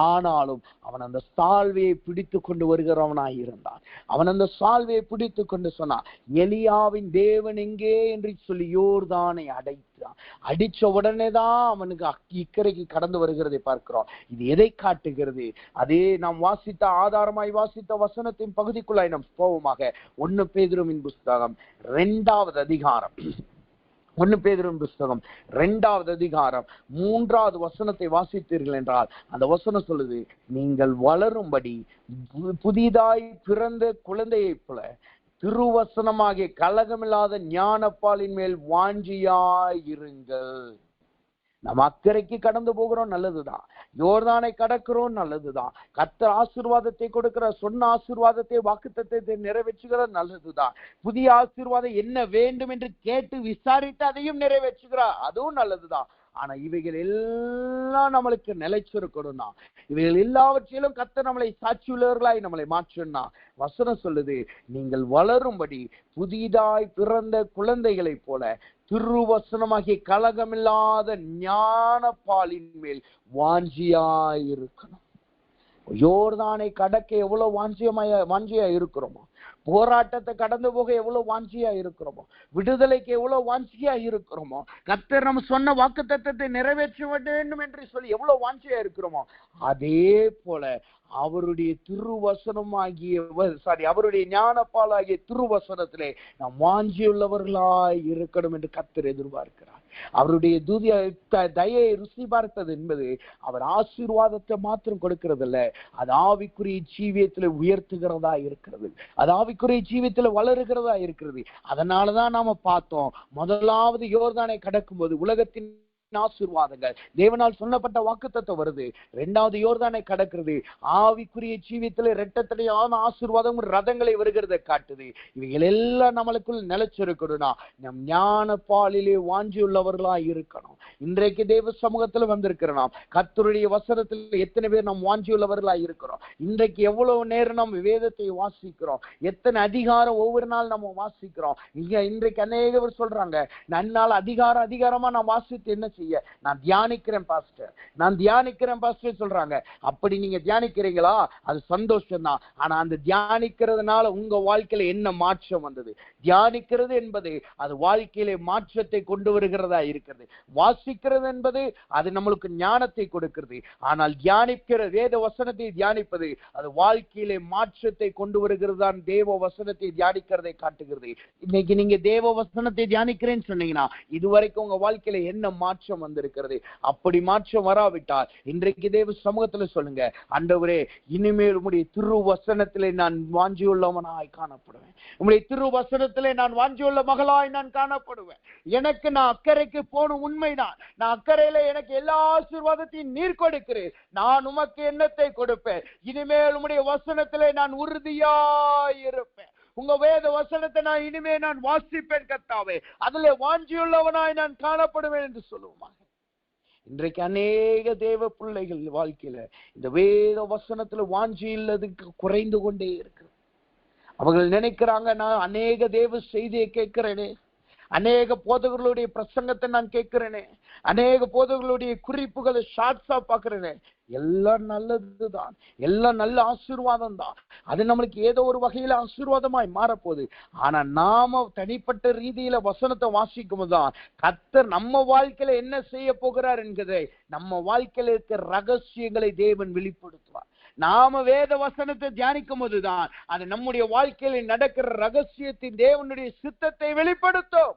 ஆனாலும் அவன் அந்த சால்வையை பிடித்து கொண்டு வருகிறவனாய் இருந்தான். அவன் அந்த சால்வையை பிடித்து கொண்டு சொன்னான், எலியாவின் தேவன் எங்கே என்று சொல்லி யோர்தானை அடைத்தான். அடிச்ச உடனே தான் அவனுக்கு இக்கரைக்கு கடந்து வருகிறதை பார்க்கிறோம். இது எதை காட்டுகிறது? அதே நாம் வாசித்த ஆதாரமாய் வாசித்த வசனத்தின் பகுதிக்குள்ளாய் நாம் போவோமாக. 1 பேதுருவின் புஸ்தகம் 2வது அதிகாரம் 1 பேதுருவின் புஸ்தகம் 2வது அதிகாரம் 3வது வசனத்தை வாசித்தீர்கள் என்றால் அந்த வசனம் சொல்லுது, நீங்கள் வளரும்படி புதிதாய் பிறந்த குழந்தையைப் போல திருவசனமாகிய கலகமில்லாத ஞானப்பாலின் மேல் வாஞ்சியாயிருங்கள். நம்ம அக்கறைக்கு கடந்து போகிறோம், நல்லதுதான். யோர்தானை கடக்கிறோம், நல்லதுதான். கர்த்தர் ஆசீர்வாதத்தை கொடுக்கிற சொன்ன ஆசீர்வாதத்தை வாக்குத்தத்தத்தை நிறைவேற்றுகிற நல்லதுதான். புதிய ஆசீர்வாதம் என்ன வேண்டும் என்று கேட்டு விசாரித்து அதையும் நிறைவேற்றுகிறார், அதுவும் நல்லதுதான். ஆனா இவைகள் எல்லாம் நம்மளுக்கு நிலைச்சிருக்கணும்னா, இவைகள் எல்லாவற்றிலும் கர்த்தர் நம்மளை சாட்சியுள்ளவர்களாய் நம்மளை மாற்றணும்னா வசனம் சொல்லுது, நீங்கள் வளரும்படி புதிதாய் பிறந்த குழந்தைகளைப் போல திருவசனமாகிய கலகமில்லாத ஞான பாலின் மேல் வாஞ்சியாயிருக்கணும். யோர்தானை கடக்க எவ்வளவு வாஞ்சியா இருக்கிறோமோ, போராட்டத்தை கடந்து போக எவ்வளவு வாஞ்சியா இருக்கிறோமோ, விடுதலைக்கு எவ்வளவு வாஞ்சியா இருக்கிறோமோ, கர்த்தர் நம்ம சொன்ன வாக்குத்தத்தத்தை நிறைவேற்ற வேண்டும் என்று சொல்லி எவ்வளவு வாஞ்சியா இருக்கிறோமோ, அதே போல அவருடைய அவருடைய ஞானப்பாலாகிய திருவசனத்திலே நாம் வாஞ்சியுள்ளவர்களாய் இருக்கணும் என்று கர்த்தர் எதிர்பார்க்கிறார். அவருடைய தயை ருசி பார்த்தது என்பது அவர் ஆசீர்வாதத்தை மாத்திரம் கொடுக்கிறதில்ல, அது ஆவிக்குரிய ஜீவியத்துல உயர்த்துகிறதா இருக்கிறது, அது ஆவிக்குரிய ஜீவியத்துல வளருகிறதா இருக்கிறது. அதனாலதான் நாம பார்த்தோம், முதலாவது யோர்தானை கடக்கும் போது உலகத்தின் ஆசீர்வாதங்கள் தேவனால் சொல்லப்பட்ட வாக்குத்தத்தம் வருது. 2வது யோர்தானை கடக்கிறது, ஆவிக்குரிய ஜீவியத்துல இரட்டத்தடையான ஆசீர்வாதம் ரதங்களை வருகிறத காட்டுது. இவைகள் எல்லாம் நம்மளுக்குள் நிலைச்சிருக்கணும்னா நம் ஞான பாலிலே வாஞ்சியுள்ளவர்களா இருக்கணும். இன்றைக்கு தேவ சமூகத்துல வந்திருக்கிறோம், கர்த்தருடைய வசனத்தில் எத்தனை பேர் நாம் வாஞ்சியுள்ளவர்களா இருக்கிறோம்? இன்றைக்கு எவ்வளவு நேரம் நம்ம வேதத்தை வாசிக்கிறோம், எத்தனை அதிகாரம் ஒவ்வொரு நாள் நம்ம வாசிக்கிறோம்? இன்றைக்கு அநேக பேர் சொல்றாங்க, நன்னால் அதிகாரமா நான் வாசித்து என்ன செய்ய நான் தியானிக்கிறேன் பாஸ்டர், நான் தியானிக்கிறேன் பாஸ்டர் சொல்றாங்க. அப்படி நீங்க தியானிக்கிறீங்களா? அது சந்தோஷம் தான். ஆனா அந்த தியானிக்கிறதுனால உங்க வாழ்க்கையில என்ன மாற்றம் வந்தது? தியானிக்கிறது என்பது அது வாழ்க்கையிலே மாற்றத்தை கொண்டு வருகிறதா இருக்கிறது. வாசிக்கிறது என்பது அது நம்மளுக்கு ஞானத்தை கொடுக்கிறது. ஆனால் தியானிக்கிற வேத வசனத்தை தியானிப்பது அது வாழ்க்கையிலே மாற்றத்தை கொண்டு வருகிறதான். தேவ வசனத்தை தியானிக்கிறதை காட்டுகிறது. இன்னைக்கு நீங்க தேவ வசனத்தை தியானிக்கிறேன்னு சொன்னீங்கன்னா இதுவரைக்கும் உங்க வாழ்க்கையில என்ன மாற்றம் வந்திருக்கிறது? அப்படி மாற்றம் வராவிட்டால் இன்றைக்கு தேவ சமூகத்துல சொல்லுங்க, ஆண்டவரே இனிமேல் உம்முடைய திரு வசனத்திலே நான் வாஞ்சியுள்ளவனாய் காணப்படுவேன். உம்முடைய திரு வசனத்திலே நான் வாஞ்சியுள்ள மகளாய் நான் காணப்படுவேன். எனக்கு நான் அக்கறைக்கு போகணும், உண்மைதான். நான் அக்கறையில எனக்கு எல்லா ஆசீர்வாதத்தையும் நீர் கொடுக்கிறேன். நான் உமக்கு என்னத்தை கொடுப்பேன்? இனிமேல் உம்முடைய வசனத்திலே நான் உறுதியாய் இருப்பேன். உங்க வேத வசனத்தை நான் இனிமே நான் வாசிப்பேன் கர்த்தாவே, அதுல வாஞ்சியுள்ளவனாய் நான் காணப்படுவேன் என்று சொல்லுவோமா? இன்றைக்கு அநேக தேவ பிள்ளைகள் வாழ்க்கையில இந்த வேத வசனத்துல வாஞ்சி இல்லதுக்கு குறைந்து கொண்டே இருக்கு. அவர்கள் நினைக்கிறாங்க, நான் அநேக தேவ செய்தியை கேட்கிறேனே, அநேக போதகர்களுடைய பிரசங்கத்தை நான் கேட்கிறேனே, அநேக போதகர்களுடைய குறிப்புகளை ஷார்ட்ஸா பாக்குறேனே, எல்லாம் நல்லதுதான், எல்லாம் நல்ல ஆசீர்வாதம் தான். அது நம்மளுக்கு ஏதோ ஒரு வகையில ஆசீர்வாதமாய் மாறப்போகுது. ஆனா நாம தனிப்பட்ட ரீதியில வசனத்தை வாசிக்கும் போதுதான் கர்த்தர் நம்ம வாழ்க்கையில என்ன செய்ய போகிறார் என்கிறதை, நம்ம வாழ்க்கையில இருக்கிற ரகசியங்களை தேவன் வெளிப்படுத்துவார். நாம வேத வசனத்தை தியானிக்கும் போதுதான் அது நம்முடைய வாழ்க்கையில நடக்கிற ரகசியத்தின் தேவனுடைய சித்தத்தை வெளிப்படுத்தும்.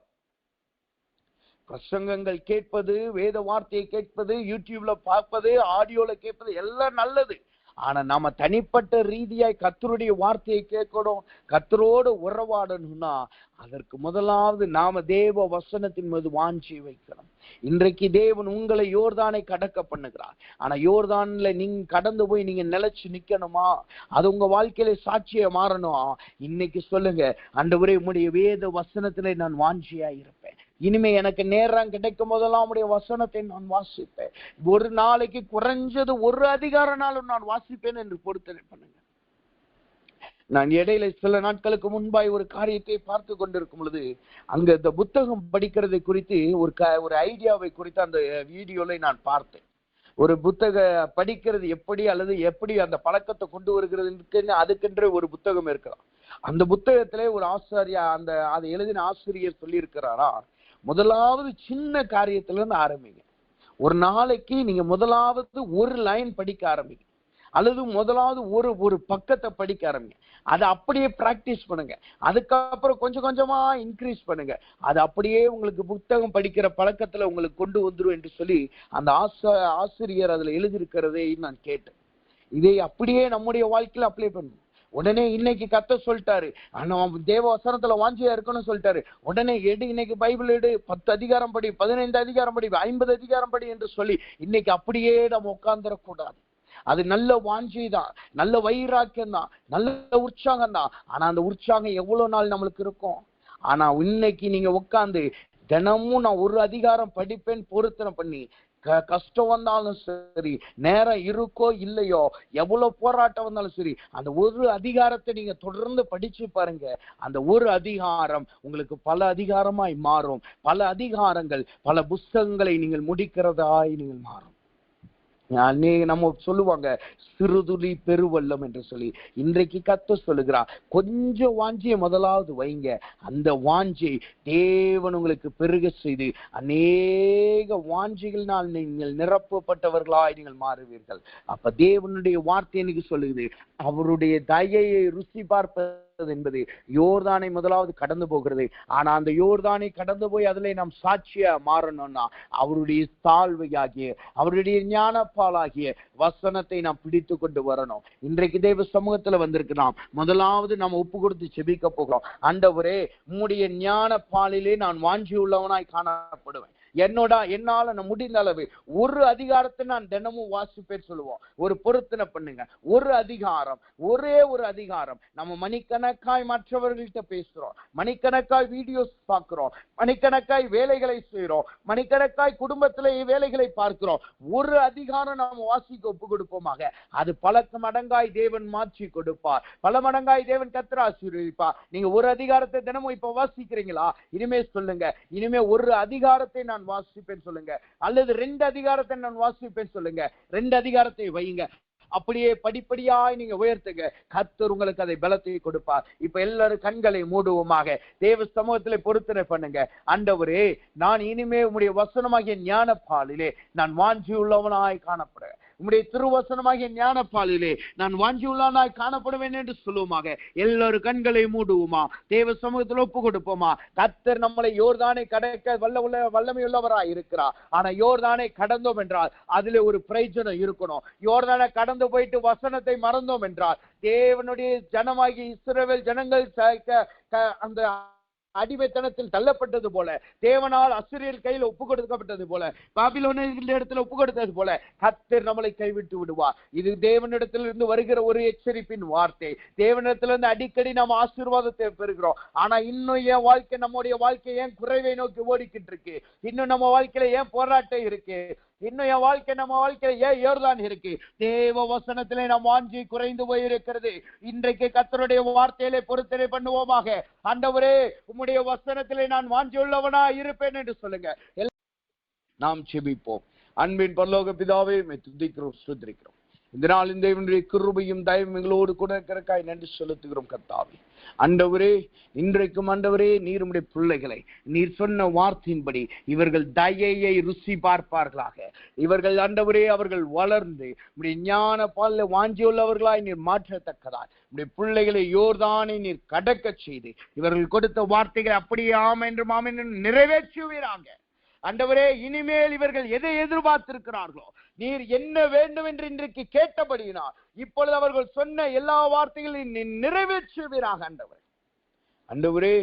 பிரசங்கங்கள் கேட்பது, வேத வார்த்தையை கேட்பது, யூடியூப்ல பார்ப்பது, ஆடியோல கேட்பது எல்லாம் நல்லது. ஆனா நாம தனிப்பட்ட ரீதியாய் கர்த்தருடைய வார்த்தையை கேட்கணும், கர்த்தரோடு உறவாடணும்னா அதற்கு முதலாவது நாம தேவ வசனத்தின் மீது வாஞ்சி வைக்கணும். இன்றைக்கு தேவன் உங்களை யோர்தானை கடக்க பண்ணுகிறார். ஆனா யோர்தான்ல நீங்க கடந்து போய் நீங்க நிலைச்சு நிக்கணுமா? அது உங்க வாழ்க்கையில சாட்சியா மாறணும். இன்னைக்கு சொல்லுங்க, ஆண்டவரே உம்முடைய வேத வசனத்திலே நான் வாஞ்சியா இருப்பேன். இனிமே எனக்கு நேரம் கிடைக்கும் போதெல்லாம் உடைய வசனத்தை நான் வாசிப்பேன். ஒரு நாளைக்கு குறைஞ்சது ஒரு அதிகார நாளும் நான் வாசிப்பேன் என்று பொறுத்தனை பண்ணுங்க. நான் இடையில சில நாட்களுக்கு முன்பாய் ஒரு காரியத்தை பார்த்து கொண்டிருக்கும் பொழுது அங்க இந்த புத்தகம் படிக்கிறதை குறித்து ஒரு ஐடியாவை குறித்து அந்த வீடியோல நான் பார்த்தேன். ஒரு புத்தக படிக்கிறது எப்படி அல்லது எப்படி அந்த பழக்கத்தை கொண்டு வருகிறது அதுக்கென்று ஒரு புத்தகம் இருக்கலாம். அந்த புத்தகத்திலே ஒரு ஆசிரியர் அதை எழுதின ஆசிரியர் சொல்லி இருக்கிறாரா, முதலாவது சின்ன காரியத்துல இருந்து ஆரம்பிங்க. ஒரு நாளைக்கு நீங்க முதலாவது ஒரு லைன் படிக்க ஆரம்பிங்க, அல்லது முதலாவது ஒரு பக்கத்தை படிக்க ஆரம்பிங்க. அதை அப்படியே பிராக்டிஸ் பண்ணுங்க. அதுக்கப்புறம் கொஞ்சம் கொஞ்சமா இன்க்ரீஸ் பண்ணுங்க. அது அப்படியே உங்களுக்கு புத்தகம் படிக்கிற பழக்கத்துல உங்களுக்கு கொண்டு வந்துடும் என்று சொல்லி அந்த ஆசிரியர் அதுல எழுதியிருக்கிறதை நான் கேட்டேன். இதை அப்படியே நம்முடைய வாழ்க்கையில அப்ளை பண்ணுங்க. உடனே இன்னைக்கு கர்த்தர் சொல்லிட்டாரு, தேவ வசனத்துல வாஞ்சியா இருக்கணும்னு சொல்லிட்டாரு. உடனே எடு, இன்னைக்கு பைபிள் எடு, 10 அதிகாரம் படி, 15 அதிகாரம் படி, 50 அதிகாரம் படி என்று சொல்லி இன்னைக்கு அப்படியே நம்ம உட்கார்ந்துடக்கூடாது. அது நல்ல வாஞ்சி தான், நல்ல வைராக்கியம் தான், நல்ல உற்சாகம் தான். ஆனா அந்த உற்சாகம் எவ்வளவு நாள் நம்மளுக்கு இருக்கும்? ஆனா இன்னைக்கு நீங்க உட்கார்ந்து தினமும் நான் ஒரு அதிகாரம் படிப்பேன் பொருத்தனை பண்ணி, கஷ்டம் வந்தாலும் சரி, நேரம் இருக்கோ இல்லையோ, எவ்வளவு போராட்டம் வந்தாலும் சரி, அந்த ஒரு அதிகாரத்தை நீங்க தொடர்ந்து படிச்சு பாருங்க. அந்த ஒரு அதிகாரம் உங்களுக்கு பல அதிகாரமாய் மாறும். பல அதிகாரங்கள், பல புஸ்தகங்களை நீங்கள் முடிக்கிறதாய் நீங்கள் மாறும். நம்ம சொல்லுவாங்க சிறுதுளி பெருவெள்ளம் என்று சொல்லி. இன்றைக்கு கர்த்தர் சொல்லுகிறார், கொஞ்சம் வாஞ்சியை முதலாவது வைங்க. அந்த வாஞ்சி தேவன் உங்களுக்கு பெருக செய்து அநேக வாஞ்சிகளினால் நீங்கள் நிரப்பப்பட்டவர்களாய் நீங்கள் மாறுவீர்கள். அப்ப தேவனுடைய வார்த்தை எனக்கு சொல்லுது, அவருடைய தயையை ருசி பார்ப்பது என்பது யோர்தானை முதலாவது கடந்து போகிறது. ஆனா அந்த யோர்தானை கடந்து போய் அதுல நாம் சாட்சியா மாறணும்னா அவருடைய தாழ்வையாகிய, அவருடைய ஞானப்பாலாகிய வசனத்தை நாம் பிடித்து கொண்டு வரணும். இன்றைக்கு தேவ சமூகத்துல வந்திருக்கு. நாம் முதலாவது நாம் ஒப்பு கொடுத்து செபிக்க போகிறோம். ஆண்டவரே, உம்முடைய ஞானப்பாலிலே நான் வாஞ்சி உள்ளவனாய் காணப்படுவேன். என்னால நான் முடிந்த அளவு ஒரு அதிகாரத்தை நான் தினமும் வாசிப்பேன் சொல்லுவோம். ஒரு பொருத்தனை பண்ணுங்க. ஒரு அதிகாரம், ஒரே ஒரு அதிகாரம். நம்ம மணிக்கணக்காய் மற்றவர்கள்ட்ட பேசுறோம், மணிக்கணக்காய் வீடியோஸ் பார்க்கிறோம், மணிக்கணக்காய் வேலைகளை செய்யறோம், மணிக்கணக்காய் குடும்பத்திலே வேலைகளை பார்க்கிறோம். ஒரு அதிகாரம் நாம் வாசிக்க ஒப்பு கொடுப்போமாக. அது பல மடங்காய் தேவன் மாற்றி கொடுப்பார், பல மடங்காய் தேவன் கர்த்தர் ஆசீர்வதிப்பார். நீங்க ஒரு அதிகாரத்தை தினமும் இப்ப வாசிக்கிறீங்களா? இனிமே சொல்லுங்க, இனிமே ஒரு அதிகாரத்தை நான் நான் வாசிப்பேன் சொல்லுங்க, அல்லது 2 அதிகாரத்தை நான் வாசிப்பேன் சொல்லுங்க. 2 அதிகாரத்தை வைங்க. அப்படியே படிப்படியாய் நீங்க உயர்த்துங்க. கர்த்தர் உங்களுக்கு அதை பலத்தை கொடுப்பார். இப்ப எல்லாரும் கண்களை மூடுவோமாக. தேவ சமூகத்திலே பொருத்தனை பண்ணுங்க. ஆண்டவரே, நான் இனிமே உம்முடைய வசனமாகிய ஞானப்பாலிலே நான் வாஞ்சி உள்ளவனாய் காணப்படுறேன். உம்முடைய திருவசனமாகிய ஞானப்பாலிலே நான் வாஞ்சி உள்ளவனாய் காணப்படுவேன் என்று சொல்லுவோமாக. எல்லாரும் கண்களை மூடுவோமா, தேவ சமூகத்தில் ஒப்பு கொடுப்போமா. கர்த்தர் நம்மளை யோர்தானை கடக்க வல்லமை உள்ளவராய் இருக்கிறார். ஆனா யோர்தானை கடந்தோம் என்றால் அதுல ஒரு பிரயோஜனம் இருக்கணும். யோர்தானை கடந்து போயிட்டு வசனத்தை மறந்தோம் என்றால், தேவனுடைய ஜனமாகி இஸ்ரவேல் ஜனங்கள் அந்த அடிமைத்தனத்தில் தள்ளப்பட்டது போல, தேவனால் அசீரியர் கையில் ஒப்பு கொடுக்கப்பட்டது போல, பாபிலோனியர்கள் இடத்துல ஒப்பு கொடுத்தது போல கர்த்தர் நம்மளை கைவிட்டு விடுவார். இது தேவனிடத்தில் இருந்து வருகிற ஒரு எச்சரிப்பின் வார்த்தை. தேவனிடத்திலிருந்து அடிக்கடி நாம் ஆசீர்வாதத்தை பெறுகிறோம். ஆனா இன்னும் என் வாழ்க்கை, நம்முடைய வாழ்க்கை ஏன் குறைவை நோக்கி ஓடிக்கிட்டு இருக்கு? இன்னும் நம்ம வாழ்க்கையில ஏன் போராட்டம் இருக்கு? இன்னும் என் வாழ்க்கை, நம்ம வாழ்க்கையில ஏன் ஏறுதான் இருக்கு? தேவ வசனத்திலே நம் வாஞ்சி குறைந்து போயிருக்கிறது. இன்றைக்கு கர்த்தருடைய வார்த்தையிலே பொருத்தனை பண்ணுவோமாக. ஆண்டவரே, உம்முடைய வசனத்திலே நான் வாஞ்சி உள்ளவனா இருப்பேன் என்று சொல்லுங்க. நாம் செபிப்போம். அன்பின் பரலோக பிதாவே, துதிக்கிறோம், ஸ்தோத்திரிக்கிறோம். இந்த நாள் இந்த கிருபையும் தயவும் எங்களோடு கூட இருக்கிறக்காய் நன்றி செலுத்துகிறோம் கர்த்தாவே. ஆண்டவரே, இன்றைக்கும் ஆண்டவரே, நீர் உம்முடைய பிள்ளைகளை நீர் சொன்ன வார்த்தையின்படி இவர்கள் தயையை ருசி பார்ப்பார்களாக. இவர்கள் ஆண்டவரே, அவர்கள் வளர்ந்து உம்முடைய ஞான பாலில் வாஞ்சியுள்ளவர்களாய் நீர் மாற்றத்தக்கதாய் உம்முடைய பிள்ளைகளை யோர்தானை நீர் கடக்க செய்து இவர்கள் கொடுத்த வார்த்தைகளை அப்படியே ஆம் என்று நிறைவேற்றுவீராங்க. ஆண்டவரே, இனிமேல் இவர்கள் எதை எதிர்பார்த்திருக்கிறார்களோ, நீர் என்ன வேண்டும் என்று இன்றைக்கு கேட்டபடியினால் இப்பொழுது அவர்கள் சொன்ன எல்லா வார்த்தைகளையும் நிறைவேற்றுவீராக. ஆண்டவரே,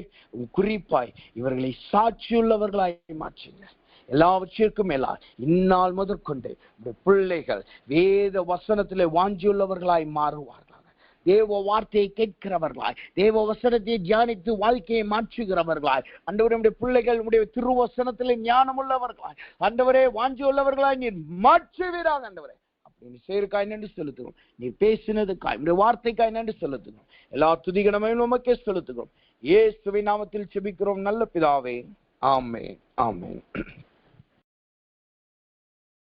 குறிப்பாய் இவர்களை சாட்சியுள்ளவர்களாய் மாற்றுங்க. எல்லாவற்றிற்கும் எல்லாம் இந்நாள் முதற்கொண்டு பிள்ளைகள் வேத வசனத்திலே வாஞ்சியுள்ளவர்களாய் மாறுவார்கள். தேவ வார்த்தையை கேட்கிறவர்களாய், தேவ வசனத்தை தியானித்து வாழ்க்கையை மாற்றுகிறவர்களாய், ஆண்டவரே, நம்முடைய பிள்ளைகள் உடைய திருவசனத்திலே ஞானம் உள்ளவர்களாய், ஆண்டவரே, வாஞ்சி உள்ளவர்களாய் நீர் மாற்றுவீராக. ஆண்டவரே, அப்படி சேருக்காய் நன்றி செலுத்துகிறோம். நீர் பேசினதுக்காய், உடைய வார்த்தைக்காய் நன்றி செலுத்துகிறோம். எல்லா துதிகனமையும் உமக்கே செலுத்துகிறோம். இயேசுவின் நாமத்தில் செபிக்கிறோம் நல்ல பிதாவே. ஆமென், ஆமென்.